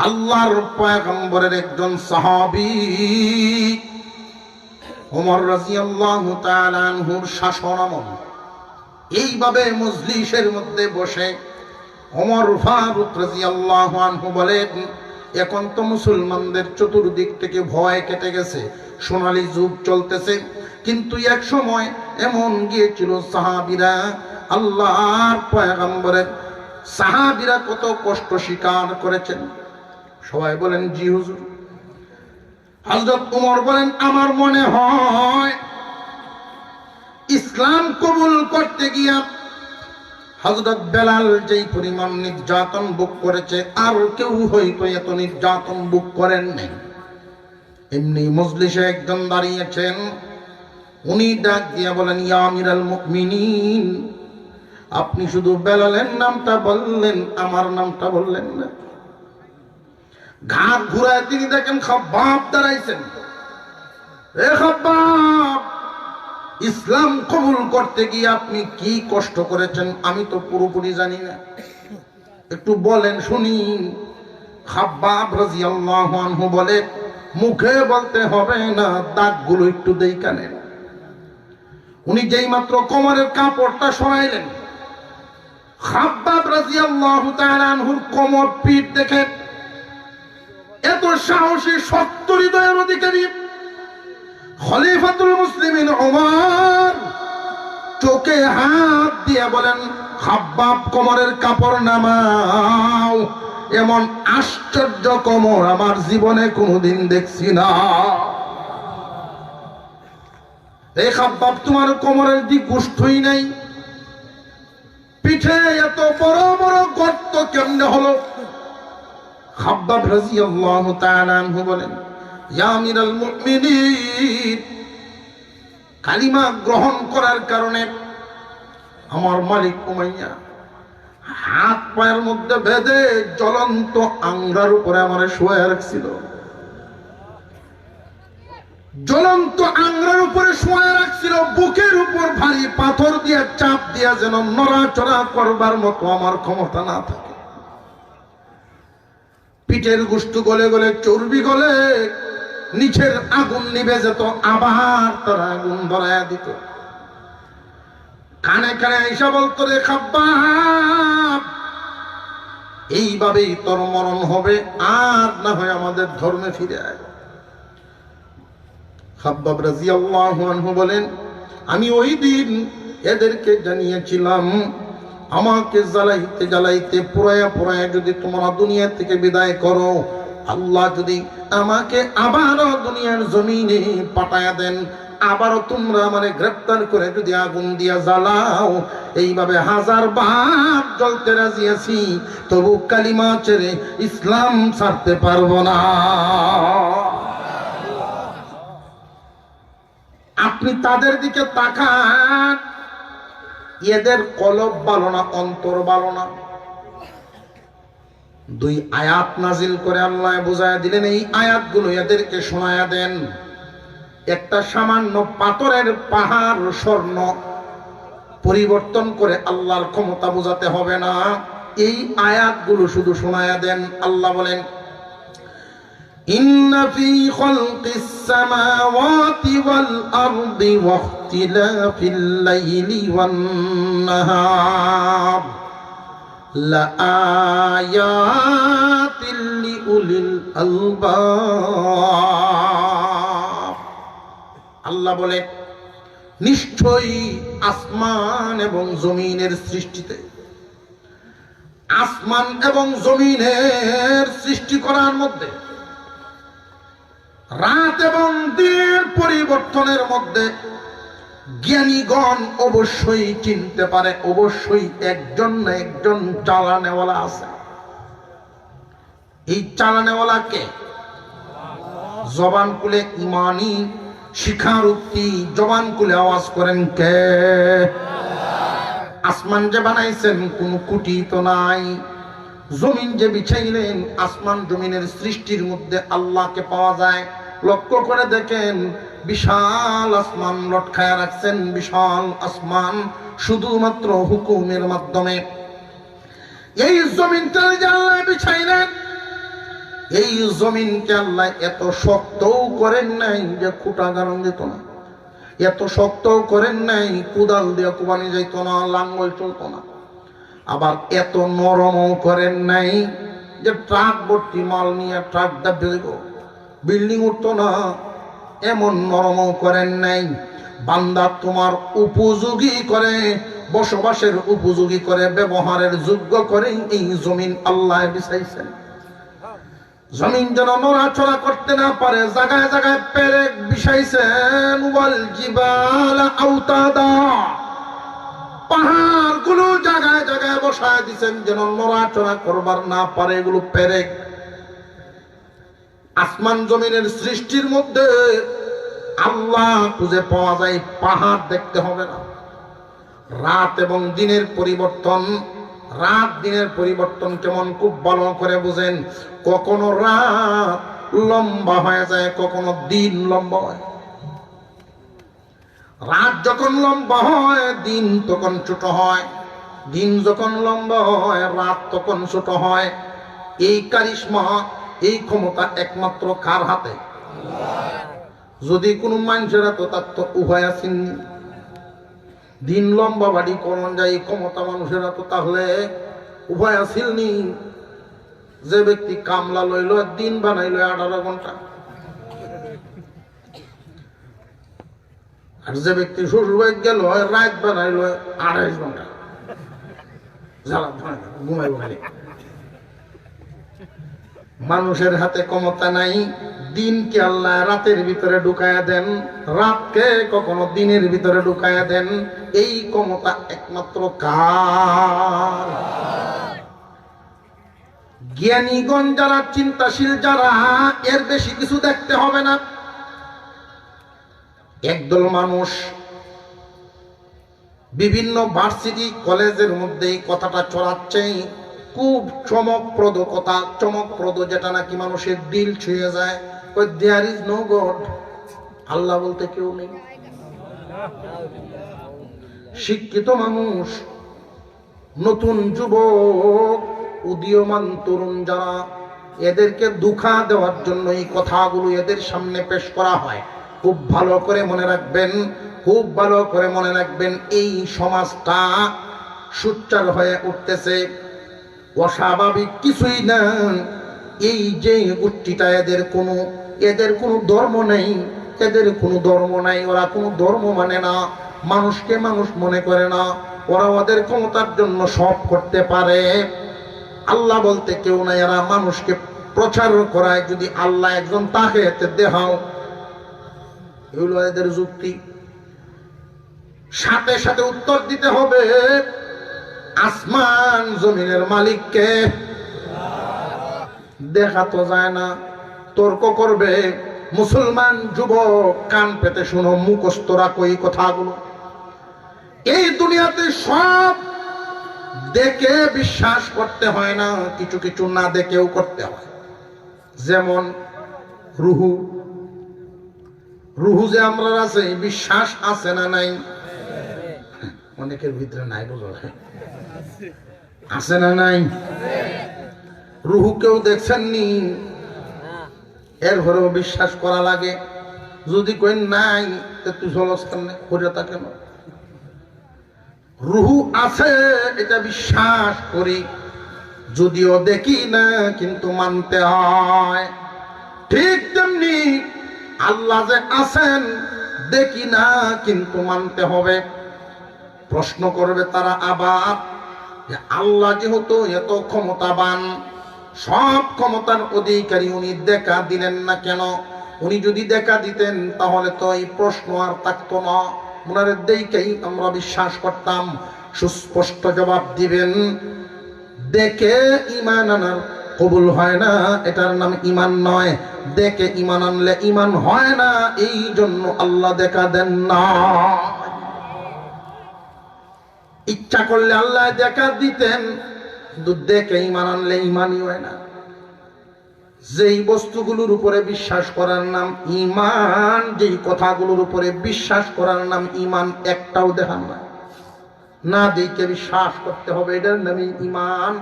আল্লাহর পয়গম্বরের একজন সাহাবী, ওমর রাদিয়াল্লাহু তাআলা আনহুর শাসনামল। এইভাবে মজলিসের মধ্যে বসে ওমর ফারুক রাদিয়াল্লাহু আনহু বলেন, এখন তো মুসলমানদের চতুর্দিক থেকে ভয় কেটে গেছে, সোনালী যুগ চলতেছে। কিন্তু এক সময় এমন গিয়েছিল, সাহাবীরা আল্লাহর পয়গম্বরের সাহাবীরা কত কষ্ট স্বীকার করেছেন। সবাই বলেন জি হুজুর। হযরত ওমর বলেন, আমার মনে হয় ইসলাম কবুল করতে গিয়া হযরত বেলাল যেই পরিমাণ নির্যাতন ভোগ করেছে আর কেউ হয়তো এত নির্যাতন ভোগ করেন নাই। এমনি মজলিসে একজন দাঁড়িয়েছেন, উনি ডাক দিয়া বলেন, ইয়া আমিরাল মুমিনিন, আপনি শুধু বেলালের নামটা বললেন, আমার নামটা বললেন না। ঘাট ঘুরায় তিনি দেখেন খাব্বাব দাঁড়াইছেন। এ খাব্বাব, ইসলাম কবুল করতে গিয়ে আপনি কি কষ্ট করেছেন আমি তো পুরোপুরি জানি না, একটু বলেন শুনি। খাব্বাব রাদিয়াল্লাহু আনহু বলে, মুখে বলতে হবে না, দাগগুলো একটু দেইখা নেন। উনি যেই মাত্র কোমরের কাপড়টা সরাইলেন, খাব্বাব রাদিয়াল্লাহু তাআলা আনহুর কোমর পিঠ দেখে এত সাহসী শক্ত হৃদয়ের অধিকারী খলিফাতুল মুসলিমিন ওমর চোখে হাত দিয়ে বলেন, খাব্বাব কোমরের কাপড় নামাও। এমন আশ্চর্য কোমর আমার জীবনে কোনোদিন দেখছি না। এই খাব্বাব, তোমার কোমরের দিক গোষ্ঠই নাই, পিঠে এত বড় বড় গর্ত কেমনে হলো? খাব্বাব রাদিয়াল্লাহু তাআলা আনহু বলেন, ইয়া আমিরাল মুমিনিন, কালিমা গ্রহণ করার কারণে আমার মালিক উমাইয়া হাত পায়ের মধ্যে বেঁধে জ্বলন্ত আংরার উপরে আমারে শুয়ে রাখছিল। জ্বলন্ত আংরার উপরে শুয়ে রাখছিল, বুকের উপর ভারী পাথর দিয়ে চাপ দিয়া যেন নড়াচড়া করবার মতো আমার ক্ষমতা না থাকে। পিঠের গোশত গলে গলে, চর্বি গলে, নিচের আগুন নিভে যেত, আবার তারা আগুন ধরাইয়া দিত। কানে কানে এসে বলতো, রে খাব্বাব, এইভাবেই তোর মরণ হবে, আর না হয় আমাদের ধর্মে ফিরে আয়। খাব্বাব রাদিয়াল্লাহু আনহু বলেন, আমি ওই দিন এদেরকে জানিয়েছিলাম, আমাকে জ্বালাইতে জ্বালাইতে পোড়ায়া পোড়ায়া যদি তোমরা দুনিয়া থেকে বিদায় করো, আল্লাহ যদি আমাকে আবারও দুনিয়ার জমিনে পাঠায়া দেন, আবারও তোমরা আমারে গ্রেফতার করে যদি আগুন দিয়া জ্বালাও, এইভাবে 1000 বার জ্বলতে রাজি আছি, তবু কালিমা ছেড়ে ইসলাম ছাড়তে পারবো না। আপনি তাদের দিকে তাকান, এদের কলব ভালো না, অন্তর ভালো না। 2 আয়াত নাজিল করে আল্লাহ বুঝায়া দিলেন, এই আয়াতগুলো এদেরকে শোনায়া দেন। একটা সামান্য পাথরের পাহাড় স্বর্ণ পরিবর্তন করে আল্লাহর ক্ষমতা বোঝাতে হবে না, এই আয়াতগুলো শুধু শোনায়া দেন। আল্লাহ বলেন, ইন্না ফি খালকিস সামাওয়াতি ওয়াল আরদি ওয়া ইখতিলাফিল লাইলি ওয়ান নাহার লাআয়াতিল লিউলিল আলবাব। আল্লাহ বলে, নিশ্চয়ই আসমান এবং জমিনের সৃষ্টিতে, আসমান এবং জমিনের সৃষ্টি করার মধ্যে, রাত এবং দিনের পরিবর্তনের মধ্যে জ্ঞানীগণ অবশ্যই চিনতে পারে, অবশ্যই একজন না একজন চালানেওয়ালা আছে। এই চালানেওয়ালা কে? জবান খুলে ইমানি শিখারুক্তি জবান খুলে আওয়াজ করেন, কে? আসমান যে বানাইছেন কোন কুটি তো নাই, জমিন যে বিছাইলেন, আসমান জমিনের সৃষ্টির মধ্যে আল্লাহকে পাওয়া যায়। লক্ষ্য করে দেখেন, বিশাল আসমান লটকায়া রাখছেন, বিশাল আসমান শুধুমাত্র হুকুমের মাধ্যমে। এই জমিনটা যে আল্লাহ বিছাইলেন, এই জমিনকে আল্লাহ এত শক্তও করেন নাই যে খুঁটা গাড়ন যেত না, এত শক্তও করেন নাই কুদাল দিয়ে কোবানি যাইত না, লাঙ্গল চলতো না। আবার এত নরমও করেন নাই যে ট্রাক ভর্তি মাল নিয়ে ট্রাক দাবি দেব, বিল্ডিং উঠতো না, এমন নরমও করেন নাই। বান্দা তোমার উপযোগী করে, বসবাসের উপযোগী করে, ব্যবহারের যোগ্য করে এই জমিন আল্লাহ বিছাইছেন। জমিন যেন নড়াচড়া করতে না পারে, জায়গায় জায়গায় পেরেক বিছাইছেন। ওয়াল জিবালা আওতাদা, পাহাড় গুলো জায়গায় জায়গায় বসায় দিচ্ছেন যেন নড়াচড়া করবার না পারে, এগুলো পেরেক। আসমান জমিনের সৃষ্টির মধ্যে আল্লাহ খুঁজে পাওয়া যায়, পাহাড় দেখতে হবে না। রাত এবং দিনের পরিবর্তন, রাত দিনের পরিবর্তন কেমন খুব ভালো করে বুঝেন। কখনো রাত লম্বা হয়ে যায়, কখনো দিন লম্বা হয়। রাত যখন লম্বা হয় দিন তখন ছোট হয়, দিন যখন লম্বা হয় রাত তখন ছোট হয়। এই কারিশমা, এই ক্ষমতা একমাত্র কার হাতে? যদি কোনো মানুষের তো তার তো উভয় আছেন। দিন লম্বা বাড়ি করণ যায় এই ক্ষমতা মানুষের তো, তাহলে উভয় আসিলনি। যে ব্যক্তি কামলা লইল দিন বানাইল 18 ঘন্টা, আর যে ব্যক্তি শ্বশুর বাড়ি গেল রাত বানাইল 28 ঘন্টা, ঘুমাই ঘুমাই। মানুষের হাতে ক্ষমতা নাই। দিনকে আল্লাহ রাতের ভিতরে ঢুকায়া দেন, রাতকে কখনো দিনের ভিতরে ঢুকায়া দেন। এই ক্ষমতা একমাত্র কার? জ্ঞানীগণ যারা, চিন্তাশীল যারা, এর বেশি কিছু দেখতে হবে না। একদল মানুষ বিভিন্ন ভার্সিটি কলেজের মধ্যে এই কথাটা চড়াচ্ছে, খুব চমকপ্রদ কথা, চমকপ্রদ, যেটা নাকি মানুষের দিল ছুঁয়ে যায়। ওই দেয়ার ইজ নো গড, আল্লাহ বলতে কেউ নেই। শিক্ষিত মানুষ, নতুন যুবক, উদীয়মান তরুণ যারা, এদেরকে দুঃখা দেওয়ার জন্য এই কথাগুলো এদের সামনে পেশ করা হয়। খুব ভালো করে মনে রাখবেন, খুব ভালো করে মনে রাখবেন। এই সমাজটা সুচ্চার হয়ে উঠতেছে, অস্বাভাবিক কিছুই না। এই যে গোষ্ঠীটা, এদের কোনো ধর্ম নেই, এদের কোনো ধর্ম নাই। ওরা কোনো ধর্ম মানে না, মানুষকে মানুষ মনে করে না। ওরা ওদের ক্ষমতার জন্য সব করতে পারে। আল্লাহ বলতে কেউ নাই। এরা মানুষকে প্রচার করায়, যদি আল্লাহ একজন তাকে দেখাও, এগুলো এদের যুক্তি। সাথে সাথে উত্তর দিতে হবে আসমান জমিনের মালিককে। দেখা তো যায় না, তর্ক করবে। মুসলমান যুবক কান পেতে শুনো, মুখস্থ রাখো এই কথাগুলো। এই দুনিয়াতে সব দেখে বিশ্বাস করতে হয় না, কিছু কিছু না দেখেও করতে হয়। যেমন রুহু, রুহু যে আমরা আছে, বিশ্বাস আছে না নাই? অনেকের ভিতরে নাই, বলো আছে না নাই? রুহু কেউ দেখছেননি, এরপরেও বিশ্বাস করা লাগে। যদি কই নাই, তুই জলস্থান করে তা কেন? রুহু আছে এটা বিশ্বাস করি, যদিও দেখি না, কিন্তু মানতে হয়। ঠিক তেমনি আল্লাহ যে আছেন, দেখি না কিন্তু মানতে হবে। প্রশ্ন করবে তারা আবার যে আল্লাহ যেহেতু এত ক্ষমতাবান, সব ক্ষমতার অধিকারী, উনি দেখা দিলেন না কেন? উনি যদি দেখা দিতেন তাহলে তো এই প্রশ্ন আর থাকতো না। ওনার দেখেই আমরা বিশ্বাস করতাম। সুস্পষ্ট জবাব দিবেন, দেখে ঈমান আনার কবুল হয় না, এটার নাম ঈমান নয়। দেখে ঈমান আনলে ঈমান হয় না, এই জন্য আল্লাহ দেখা দেন না। ইচ্ছা করলে আল্লাহ দেখা দিতেন, কিন্তু দেখে ঈমান আনলে ঈমানই হয় না। যেই বস্তুগুলোর উপরে বিশ্বাস করার নাম ঈমান, যেই কথাগুলোর উপরে বিশ্বাস করার নাম ঈমান, একটাও দেখান না, না দেখে বিশ্বাস করতে হবে, এটার নামই ঈমান।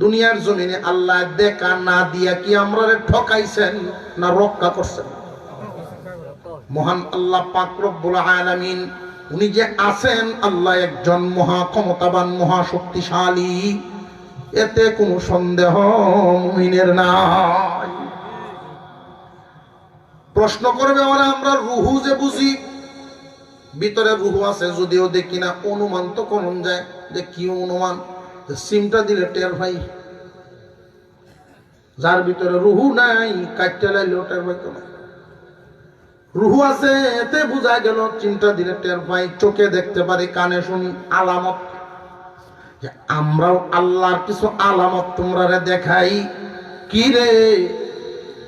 দুনিয়ার জমিনে আল্লাহ দেখা না দিয়া কি আমরা ঠকাইছেন না রক্ষা করছেন? মহান আল্লাহ পাক রব্বুল আলামিন, উনি যে আছেন, আল্লাহ একজন মহা ক্ষমতাবান, মহা শক্তিশালী, এতে কোনো সন্দেহ মুমিনের নাই। প্রশ্ন করবে ওরা, আমরা রুহু যে বুঝি, ভিতরে রুহু আছে যদিও দেখি না, অনুমান তো করুন যায়। যে কি অনুমান? সিমটা দিলে টের ভাই, যার ভিতরে রুহু নাই কাটতে লাইলে টের পাইতো না। রুহু আছে এতে বোঝা গেল, চিন্তা দিলে টের পাই, চোখে দেখতে পারি, কানে শুনি, আলামত। যে আমরাও আল্লাহর কিছু আলামত তোমরা দেখাই। কি রে,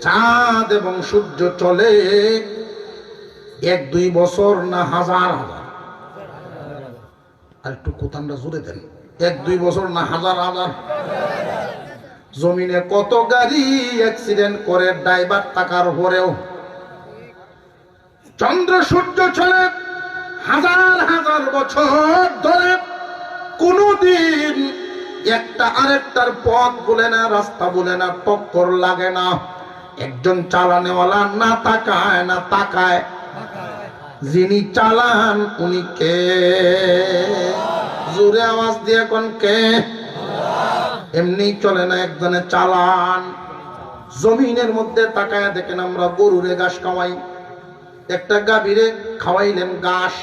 চাঁদ এবং সূর্য চলে 1-2 বছর না হাজার হাজার? আর একটু কোথানটা জুড়ে দেন, 1-2 বছর না হাজার হাজার? জমিনে কত গাড়ি অ্যাক্সিডেন্ট করে ড্রাইভার টাকার পরেও। চন্দ্র সূর্য চলে হাজার হাজার বছর ধরে, কোনদিন একটা আরেকটার পথ বলে না, রাস্তা বলে না, টক্কর লাগে না। একজন চালানেওয়ালা না তাকায় না তাকায়, যিনি চালান উনি কে? জোরে আওয়াজ দিয়ে কোন কে? এমনি চলে না, একজনে চালান। জমিনের মধ্যে তাকায় দেখেন আমরা গরুরে ঘাস খাওয়াই, একটা গাভীরে খাওয়াইলেন ঘাস,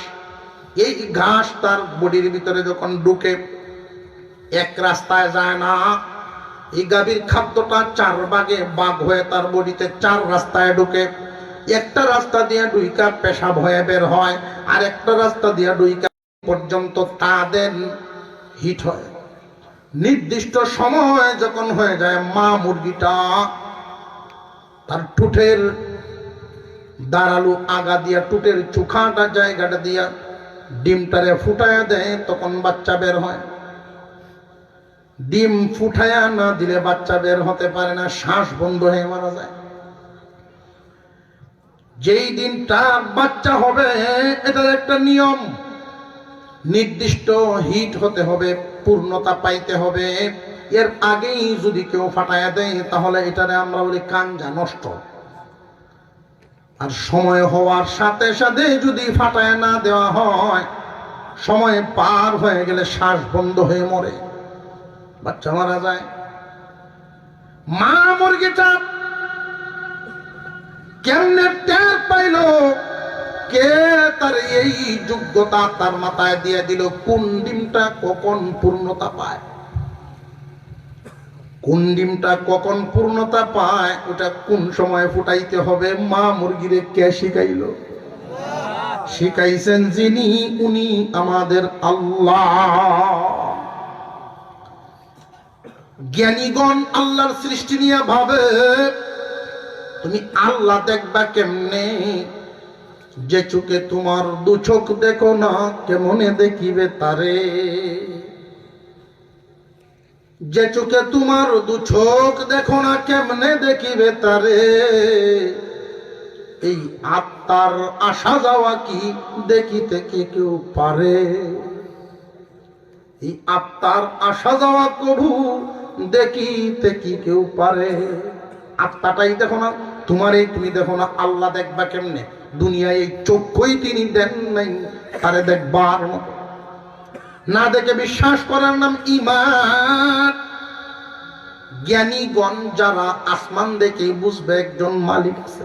এই ঘাস তার বডির ভিতরে যখন ঢুকে এক রাস্তায় যায় না। এই গাভীর খাদ্যটা 4 ভাগে ভাগ হয়ে তার বডিতে 4 রাস্তায় ঢুকে। একটা রাস্তা দিয়ে ঢুইকা পেশাব হয়ে বের হয়, আর একটা রাস্তা দিয়ে ঢুইকা পর্যন্ত তাদের হিট হয়। নির্দিষ্ট সময় যখন হয়ে যায়, মা মুরগিটা তার ঠুটের দাঁড়ালু আগা দিয়া, টুটের চুখাটা জায়গাটা দিয়া ডিমটারে ফুটায়া দেয়, তখন বাচ্চা বের হয়। ডিম ফুটায়া না দিলে বাচ্চা বের হতে পারে না, শ্বাস বন্ধ হয়ে মারা যায়। যেই দিনটা বাচ্চা হবে, এটার একটা নিয়ম, নির্দিষ্ট হিট হতে হবে, পূর্ণতা পাইতে হবে। এর আগেই যদি কেউ ফাটায়া দেয় তাহলে এটারে আমরা বলি কাঞ্জা, নষ্ট। আর সময় হওয়ার সাথে সাথে যদি ফাটায় না দেওয়া হয়, সময় পার হয়ে গেলে শ্বাস বন্ধ হয়ে মরে, বাচ্চা মারা যায়। মা মুরগিটা কেমনে টের পাইল, কে তার এই যোগ্যতা তার মাথায় দিয়ে দিল? কোন ডিমটা কখন পূর্ণতা পায়, কোন ডিমটা কখন পূর্ণতা পায়, ওটা কোন সময় ফুটাইতে হবে, মা মুরগিরে কে শিখাইল? শিখাইছেন যিনি, উনি আমাদের আল্লাহ। জ্ঞানীগণ আল্লাহর সৃষ্টি নিয়ে ভাবে, তুমি আল্লাহ দেখবা কেমনে? যে চোখে তোমার 2 চোখ দেখো না, কেমনে দেখিবে তারে? যে চোখে তোমার 2 চোখ দেখো না, কেমনে দেখিবে তারে? এই আত্মার আসা যাওয়া কি দেখিতে কি কেউ পারে? এই আত্মার আসা যাওয়া কবু দেখিতে কি কেউ পারে? আত্মাটাই দেখো না, তোমার এই তুমি দেখো না, আল্লাহ দেখবা কেমনে? দুনিয়ায় এই চক্ষুই তিনি দেন নাই তারে দেখবার মতো। না দেখে বিশ্বাস করার নাম ঈমান। জ্ঞানীগণ যারা আসমান দেখে বুঝবে একজন মালিক আছে।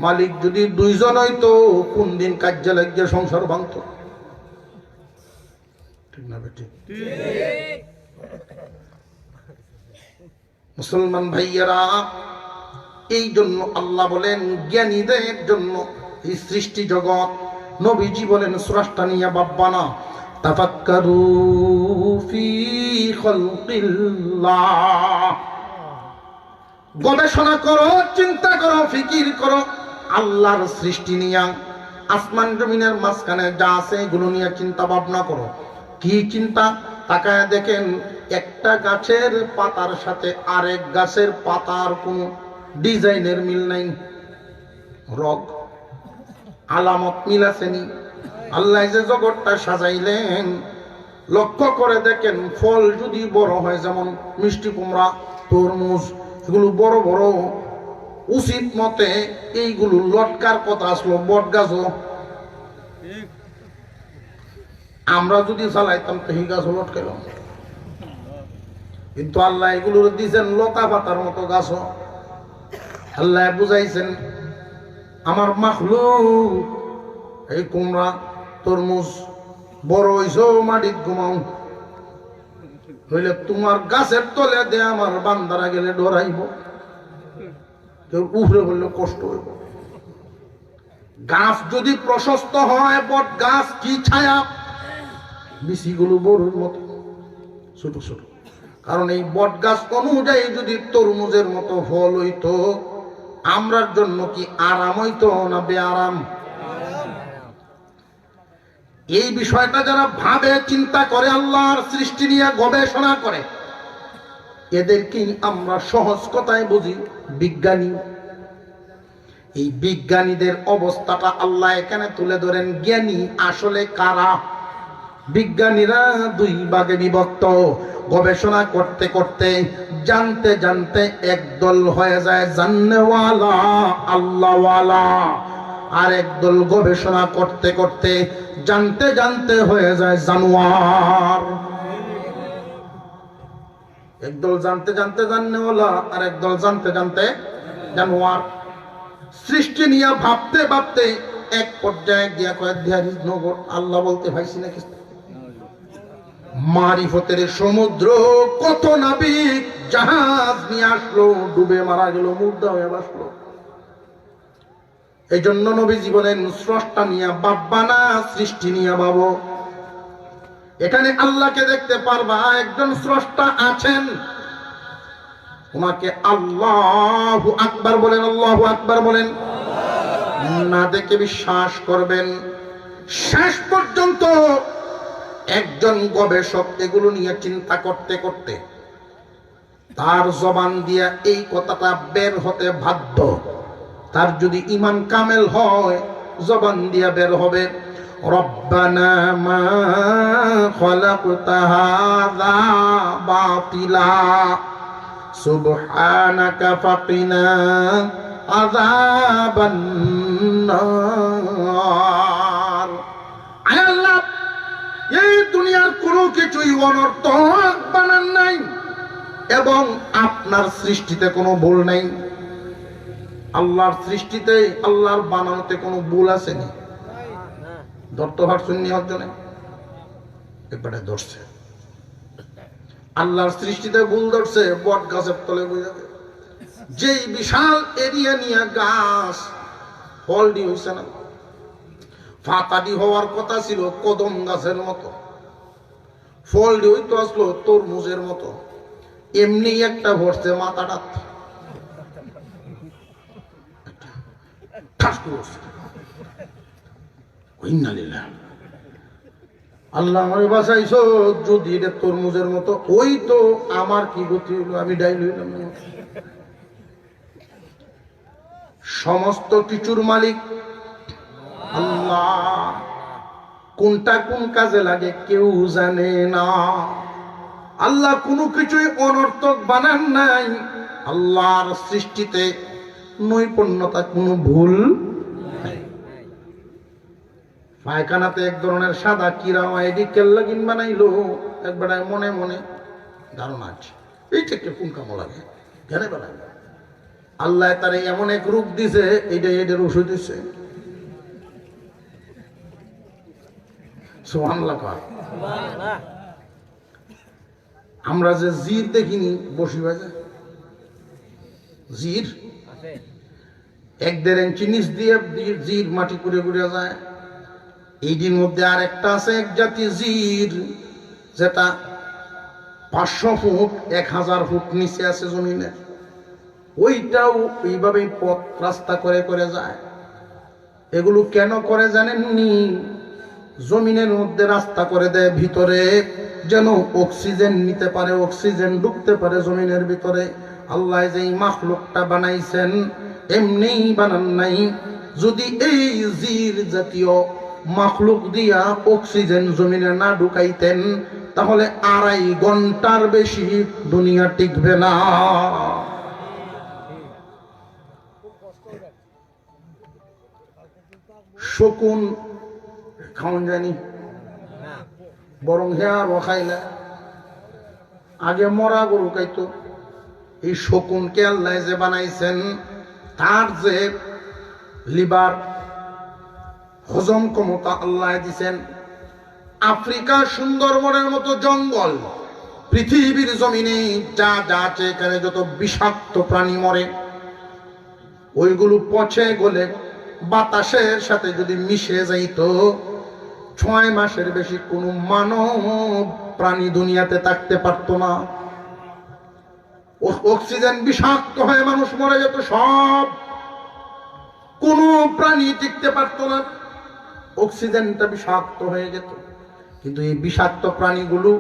মালিক যদি 2 জন হইতো, কোন দিন কাজে লাগিয়ে সংসার ভাঙত? ঠিক না বেটি? মুসলমান ভাইয়েরা, এই জন্য আল্লাহ বলেন জ্ঞানীদের জন্য এই সৃষ্টি জগৎ। নবীজি বলেন স্রষ্টা নিয়ে ভাববানা, তাফাক্কারু ফি খালকিল্লাহ, গবেষণা করো, চিন্তা করো, ফিকির করো আল্লাহর সৃষ্টি নিয়ে। আসমান জমিনের মাঝখানে যা আছে এগুলো নিয়ে চিন্তা ভাবনা করো। কি চিন্তা? তাকায় দেখেন, একটা গাছের পাতার সাথে আরেক গাছের পাতার কোনো ডিজাইনের মিল নাই, রগ আলামত মিল আসেনি। আল্লাহ যে জগৎটা সাজাইলেন, লক্ষ্য করে দেখেন, ফল যদি বড় হয়, যেমন মিষ্টি কুমড়া, তরমুজ, এগুলো বড় বড়, উচিত মতে এইগুলো লটকার কথা আসলো, বট গাছও আমরা যদি চালাইতাম তো এই গাছও লটকাইলাম। কিন্তু আল্লাহ এগুলোর দিয়েছেন লতা পাতার মতো গাছও। আল্লাহ বুঝাইছেন, আমার মাখলুক এই কুমড়া তরমুজ বড় হইছো মাটিত ঘুমাও, হইলে তোমার গাছের তলে দে আমার বান্দারা গেলে ডরাইব, কেউ উপরে বললে কষ্ট হইব। গাছ যদি প্রশস্ত হয়, বট গাছ কি ছায়া, বিচিগুলো বড়ুর মতো ছোট ছোট। কারণ এই বট গাছ অনুযায়ী যদি তরমুজের মতো ফল হইতো, আমরার জন্য কি আরাম হইতো না বেআরাম? এই বিষয়টা যারা ভাবে, চিন্তা করে, আল্লাহর সৃষ্টি নিয়ে গবেষণা করে, এদেরকেই আমরা সহজ কথায় বুঝি বিজ্ঞানী। এই বিজ্ঞানীদের অবস্থাটা আল্লাহ এখানে তুলে ধরেন। জ্ঞানী আসলে কারা? বিজ্ঞানীরা দুই ভাগে বিভক্ত। গবেষণা করতে করতে, জানতে জানতে একদল হয়ে যায় জান্নেওয়ালা, আল্লাহওয়ালা। আর একদল গবেষণা করতে করতে, জানতে জানতে হয়ে যায় জানোয়ার। একদল জানতে জানতে জান্নেওয়ালা, আর একদল জানতে জানতে জানোয়ার। সৃষ্টি নিয়ে ভাবতে ভাবতে এক পর্যায়ে গিয়া কয় দেয়ার ইজ নো গড, আল্লাহ বলতে পাইছি না কিছু। মারিফতের সমুদ্র, কত নাবিক জাহাজ নিয়ে আসলো, ডুবে মারা গেল, মুর্দা হয়ে বাসলো। এই জন্য নবীজি বলেন, স্রষ্টা নিয়ে ভাববা না, সৃষ্টি নিয়ে ভাবো। এখানে আল্লাহকে দেখতে পারবা, একজন স্রষ্টা আছেন, ওনাকে আল্লাহু আকবার বলেন, আল্লাহু আকবার বলেন। না দেখে বিশ্বাস করবেন। শেষ পর্যন্ত একজন গবেষক এগুলো নিয়ে চিন্তা করতে করতে তার জবান দিয়া এই কথাটা বের হতে বাধ্য। তার যদি ঈমান কামেল হয়, জবান দিয়া বের হবে, রব্বানা মা খালাকতা হাযা বাতিলা সুবহানাকা ফাকিনা আযাবান নার। আয় আল্লাহ, এই দুনিয়ার কোনো কিছুই অনর্থক বানান নাই, এবং আপনার সৃষ্টিতে কোনো ভুল নাই। আল্লাহর সৃষ্টিতে, আল্লাহর বানানোতে কোনো ভুল আছে না? ধরতে পারছেন নি? অর্জনে এবারে ধরছে। আল্লাহর সৃষ্টিতে ভুল ধরছে, বট গাছের তলে বুঝাবে। যেই বিশাল এরিয়া নিয়ে গাছ, ফলডি হয়েছে না, ফাতাডি হওয়ার কথা ছিল কদম গাছের মতো, ফলডি হইতো আসলো তরমুজের মতো। এমনি একটা ভরছে মাথাটা, আল্লাহ আমার বাসাইছো। যদি এটা তরমুজের মতো ওই তো আমার কি গতি হইল, আমি ডাইল হইলাম। সমস্ত কিছুর মালিক আল্লাহ। কোনটা কোন কাজে লাগে কেউ জানে না। আল্লাহ কোনো কিছুই অনর্থক বানান নাই। আল্লাহর সৃষ্টিতে নৈপুণ্যতা, কোনো ভুল নাই। পায়খানাতে এক ধরনের সাদা কিরা এটি কেল্লাগিন বানাইলো, একবার মনে মনে ধারণা আছে এইটাকে কোন কামো লাগে, কেন বানাই? আল্লাহ তার এমন এক রূপ দিছে, এইটা এটার ওষুধ দিচ্ছে। সুবহানাল্লাহ। আমরা যে জির দেখিনি বসি বাজে, জির 1-1.5 ইঞ্চি নিচ দিয়ে জির মাটি করে করে যায়। এইটির মধ্যে আর একটা আছে এক জাতি জির, যেটা 500 ফুট 1000 ফুট নিচে আছে জমিনে। ওইটাও এইভাবেই পথ রাস্তা করে করে যায়। এগুলো কেন করে জানেননি? জমিনের মধ্যে রাস্তা করে দেয় ভিতরে, যেন অক্সিজেন নিতে পারে, অক্সিজেন ঢুকতে পারে জমিনের ভিতরে। আল্লাহ যেই মাখলুকটা বানাইছেন এমনিই বানান নাই। যদি এই জির জাতীয় মাখলুক দিয়া অক্সিজেন জমিনে না ঢুকাইতেন, তাহলে 2.5 ঘন্টার বেশি দুনিয়া টিকবে না। শকুন খাওয়ান জানি, বরং হেয়ার খাইলা। আগে মরা গরু খাইতো। এই শকুনকে আল্লাহ যে বানাইছেন, তার যে লিভার, হজম ক্ষমতা আল্লাহ দিছেন। আফ্রিকা সুন্দরবনের মতো জঙ্গল, পৃথিবীর জমিনে যা যা আছে এখানে যত বিষাক্ত প্রাণী মরে ওইগুলো পচে গলে বাতাসের সাথে যদি মিশে যাইতো 6 মাসের বেশি কোনো মানব প্রাণী দুনিয়াতে থাকতে পারতো না। অক্সিজেন বিষাক্ত হয়ে মানুষ মরে যেত, সব কোনো প্রাণী টিকতে পারতো না, অক্সিজেনটা বিষাক্ত হয়ে যেত। কিন্তু এই বিষাক্ত প্রাণীগুলো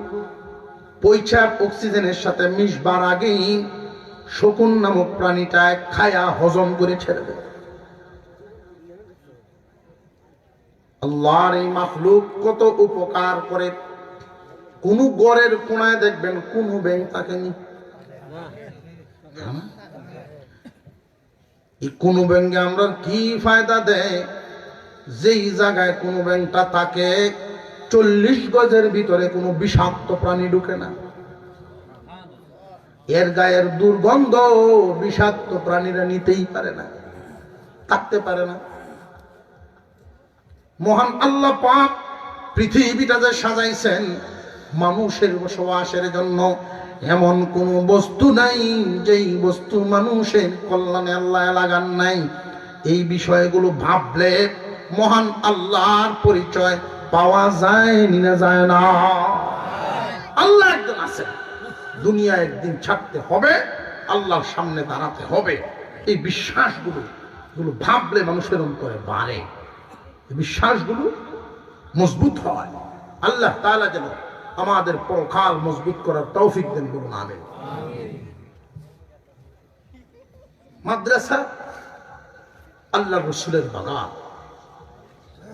পয়সা অক্সিজেনের সাথে মিশবার আগেই শকুন নামক প্রাণীটায় খায়া হজম করে ছেড়ে দেয়। আল্লাহর এই মাখলুক কত উপকার করে। কোন গড়ের কোনায় দেখবেন কোন ব্যাংক থাকেনি, এই কোন ব্যাংকে আমরা কি ফায়দা দেয়? যেই জায়গায় কোন ব্যাংকটা থাকে 40 গজের ভিতরে কোনো বিষাক্ত প্রাণী ঢুকে না। এর গায়ের দুর্গন্ধ বিষাক্ত প্রাণীরা নিতেই পারে না, থাকতে পারে না। মহান আল্লাহ পাক পৃথিবীটা যে সাজাইছেন মানুষের বসবাসের জন্য, এমন কোন বস্তু নাই যেই বস্তু মানুষের কল্যাণে আল্লাহ লাগান নাই। এই বিষয়গুলো ভাবলে মহান আল্লাহর পরিচয় পাওয়া যায় না যায় না। আল্লাহ একজন আছে, দুনিয়া একদিন ছাড়তে হবে, আল্লাহর সামনে দাঁড়াতে হবে। এই বিশ্বাসগুলো ভাবলে মানুষের অন্তরে বাড়ে, এই বিশ্বাসগুলো মজবুত হয়। আল্লাহ তাআলা যেন আমাদের পরকাল মজবুত করার তৌফিক দেন, বলুন আমিন। মাদ্রাসা আল্লাহ রসুলের বাগান,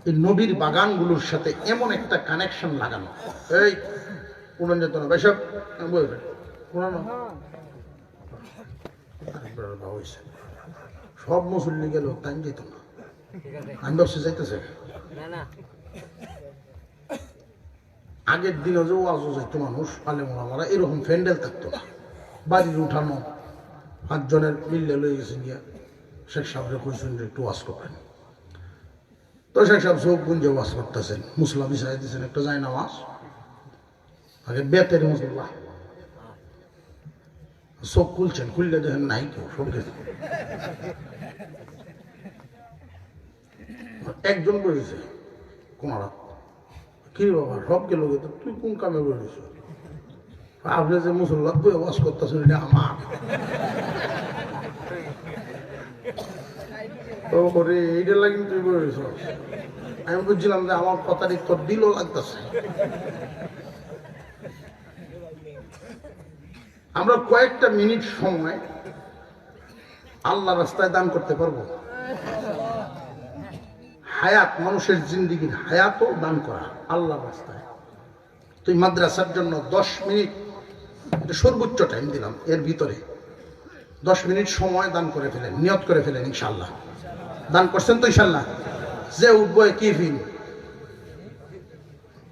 এই নবীর বাগানগুলোর সাথে এমন একটা কানেকশন লাগানো। এই পুরান যেত না এসব বলবেন, সব মুসল্লি গেল টাইম যেত না, আমি ব্যবসা যাইতেছে। আগের দিনে যে ওয়াজও যাইতো মানুষ, আলেমরা এরকম ফ্যান্ডেল থাকতো না, বাড়ির উঠানো 5 জনের মিললে লয়ে গেছেন গিয়া শেখ সাহেবরে কইছেন একটু ওয়াজ করবেন। তো শেখ সাহেব চোখ গুঞ্জে ওয়াজ করতেছেন, মুসলা বিছাই দিয়েছেন একটা যায় না ওয়াজ, আগে বেতের মুসল্লা চোখ খুলছেন, খুললে দেখেন নাই কেউ, সব গেছে। একজন বলেছে কোনারা, কি বাবা সব গেল, তুই কোন কামে বলেছ? আপনি যে মুসল্লা বই ওয়াজ করতেছেন এটা আমার। এইটা লাগি তুই বলেছ, আমি বুঝছিলাম যে আমার কথাটি তোর দিলও লাগতেছে। আমরা কয়েকটা মিনিট সময় আল্লাহ রাস্তায় দান করতে পারবো। হায়াত, মানুষের জিন্দিগির হায়াতও দান করা আল্লাহ রাস্তায়। তুই মাদ্রাসার জন্য 10 মিনিট, এটা সর্বোচ্চ টাইম দিলাম, এর ভিতরে 10 মিনিট সময় দান করে ফেলেন, নিয়ত করে ফেলেন ইনশাল্লাহ। দান করছেন তো ইনশাল্লাহ? যে উঠবো কি ফিল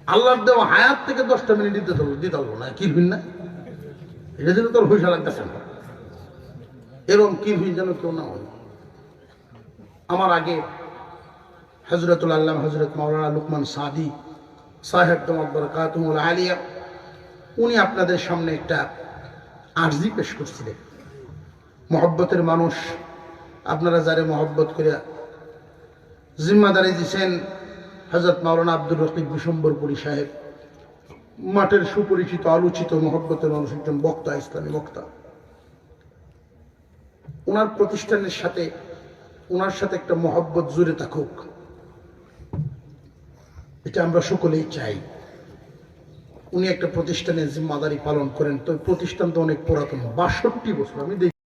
আল্লাহর দেওয়া হায়াত থেকে 10টা মিনিট দিতে পারবো না, কি ফিল না, এটা যেন তোর পয়সা লাগতেছে না, এরকম কি ফিল যেন কেউ না হয়। আমার আগে হযরতুল আল্লামা হযরত মাওলানা লুকমান সাদি সাহেব দামাত বরকাতুহুল আলিয়া, উনি আপনাদের সামনে একটা আরজি পেশ করছিলেন। মহব্বতের মানুষ, আপনারা যারা মহব্বত করে জিম্মাদারি দিয়েছেন, হযরত মাওলানা আব্দুর রকিব বিশম্বরপুরী সাহেব, মাঠের সুপরিচিত আলোচিত মহব্বতের মানুষ, একজন বক্তা, ইসলামী বক্তা। ওনার প্রতিষ্ঠানের সাথে, ওনার সাথে একটা মহব্বত জুড়ে থাকুক, এটা আমরা সকলেই চাই। উনি একটা প্রতিষ্ঠানের জিম্মাদারি পালন করেন, তো প্রতিষ্ঠান তো অনেক পুরাতন, 62 বছর আমি